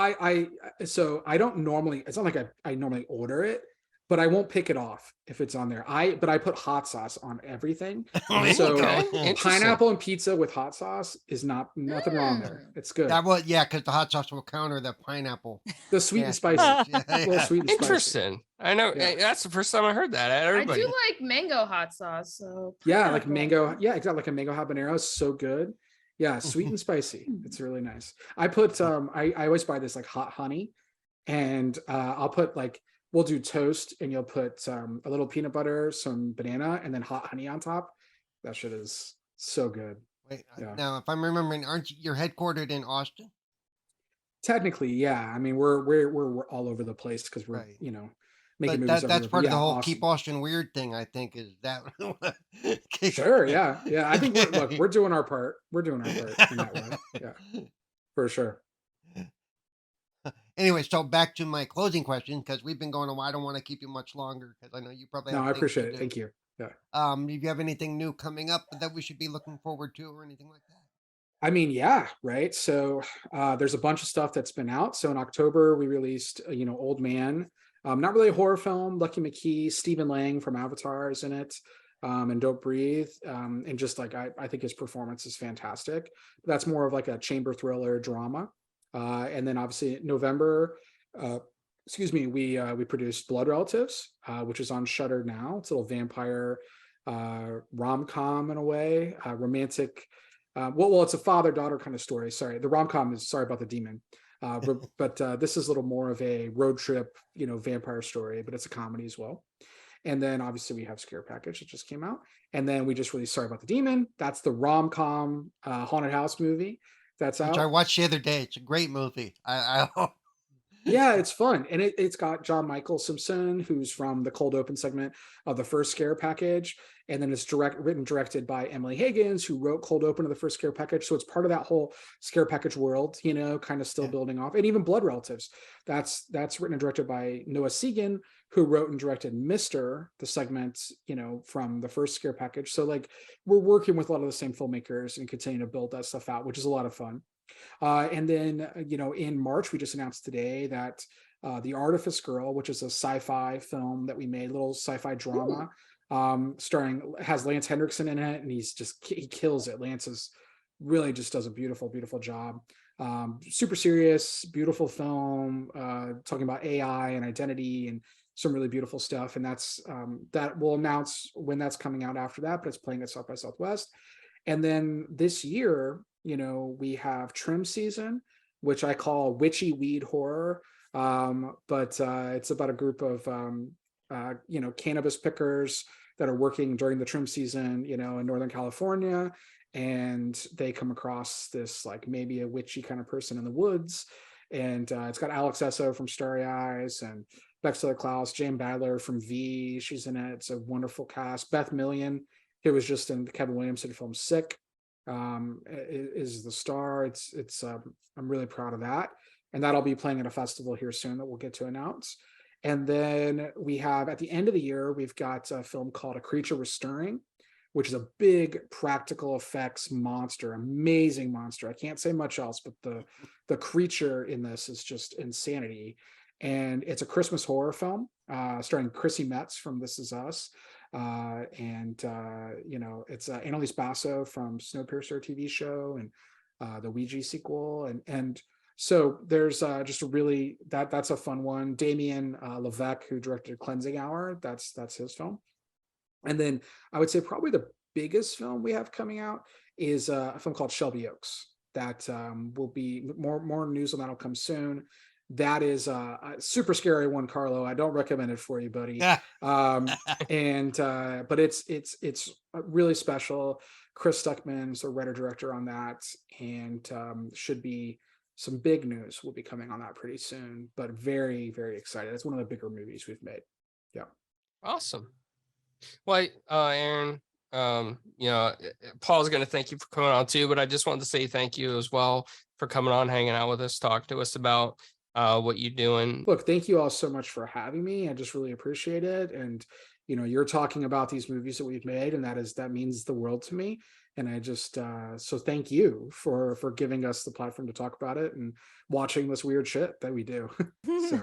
so I don't normally, it's not like I normally order it, but I won't pick it off if it's on there. But I put hot sauce on everything. So Okay, interesting. pineapple and pizza with hot sauce is nothing wrong there. It's good. That was yeah, because the hot sauce will counter the pineapple. The sweet and nastiness. spicy. Yeah, A little yeah. sweet and spicy. Interesting. I know Yeah. that's the first time I heard that. I Everybody. do like mango hot sauce. So Yeah, like pineapple. mango. Yeah, exactly. Like a mango habanero is so good. Yeah, sweet and spicy. It's really nice. I put I always buy this like hot honey, and I'll put like, we'll do toast, and you'll put a little peanut butter, some banana, and then hot honey on top. That shit is so good. Wait, Yeah. now if I'm remembering, aren't you're headquartered in Austin? Technically, yeah. I mean, we're all over the place because we're, Right. you know, making But movies that's everywhere. But part of yeah, the whole Austin. keep Austin weird thing. I think is that. Sure, yeah, yeah. I think we're doing our part. We're doing our part in that way. Yeah, for sure. Anyway, so back to my closing question because we've been going a while. I don't want to keep you much longer because I know you probably No, have I things appreciate to it. do. Thank you. Yeah. If you have anything new coming up that we should be looking forward to or anything like that? I mean, yeah, right. So there's a bunch of stuff that's been out. So in October, we released, you know, Old Man. Not really a horror film. Lucky McKee, Stephen Lang from Avatar is in it, and Don't Breathe. And just like I think his performance is fantastic. That's more of like a chamber thriller drama. And then obviously November, excuse me, we produced Blood Relatives, which is on Shudder now. It's a little vampire rom-com in a way, romantic. Well, it's a father-daughter kind of story. Sorry, the rom-com is Sorry About the Demon, but this is a little more of a road trip, you know, vampire story, but it's a comedy as well. And then obviously we have Scare Package that just came out, and then we just released Sorry About the Demon. That's the rom-com haunted house movie that's Which I out. watched the other day. It's a great movie. I Yeah, it's fun, and it's got John Michael Simpson, who's from the cold open segment of the first Scare Package, and then it's written directed by Emily Higgins, who wrote Cold Open of the first Scare Package. So it's part of that whole Scare Package world, you know, kind of still Yeah. building off. And even Blood Relatives, that's written and directed by Noah Segan, who wrote and directed Mister, the segment, you know, from the first Scare Package. So like we're working with a lot of the same filmmakers and continue to build that stuff out, which is a lot of fun. And then, you know, in March, we just announced today that The Artifice Girl, which is a sci-fi film that we made, little sci-fi drama, has Lance Hendrickson in it, and he kills it. Lance is really just does a beautiful job. Super serious, beautiful film, talking about AI and identity and some really beautiful stuff. And that's that we'll announce when that's coming out after that, but it's playing at South by Southwest. And then this year, you know, we have Trim Season, which I call witchy weed horror. But it's about a group of cannabis pickers that are working during the trim season, in Northern California, and they come across this like maybe a witchy kind of person in the woods. And it's got Alex Esso from Starry Eyes and Bexler Klaus, Jane Badler from V. She's in it. It's a wonderful cast. Beth Million, who was just in the Kevin Williamson film Sick, is the star. I'm really proud of that. And that'll be playing at a festival here soon that we'll get to announce. And then we have, at the end of the year, we've got a film called A Creature Restoring, which is a big practical effects monster, amazing monster. I can't say much else, but the creature in this is just insanity. And it's a Christmas horror film starring Chrissy Metz from This Is Us. It's Annalise Basso from Snowpiercer TV show and the Ouija sequel. And so there's just a really, that's a fun one. Damien Levesque, who directed Cleansing Hour, that's his film. And then I would say probably the biggest film we have coming out is a film called Shelby Oaks. That will be more news on that will come soon. That is a super scary one, Carlo. I don't recommend it for you, buddy. But it's really special. Chris Stuckman's a writer director on that, and should be some big news will be coming on that pretty soon. But very, very excited. It's one of the bigger movies we've made. Yeah. Awesome. Well, Aaron, Paul's going to thank you for coming on too, but I just wanted to say thank you as well for coming on, hanging out with us, talk to us about what you're doing. Look, thank you all so much for having me. I just really appreciate it. And, you're talking about these movies that we've made, and that means the world to me. And I just, so thank you for giving us the platform to talk about it and watching this weird shit that we do. So.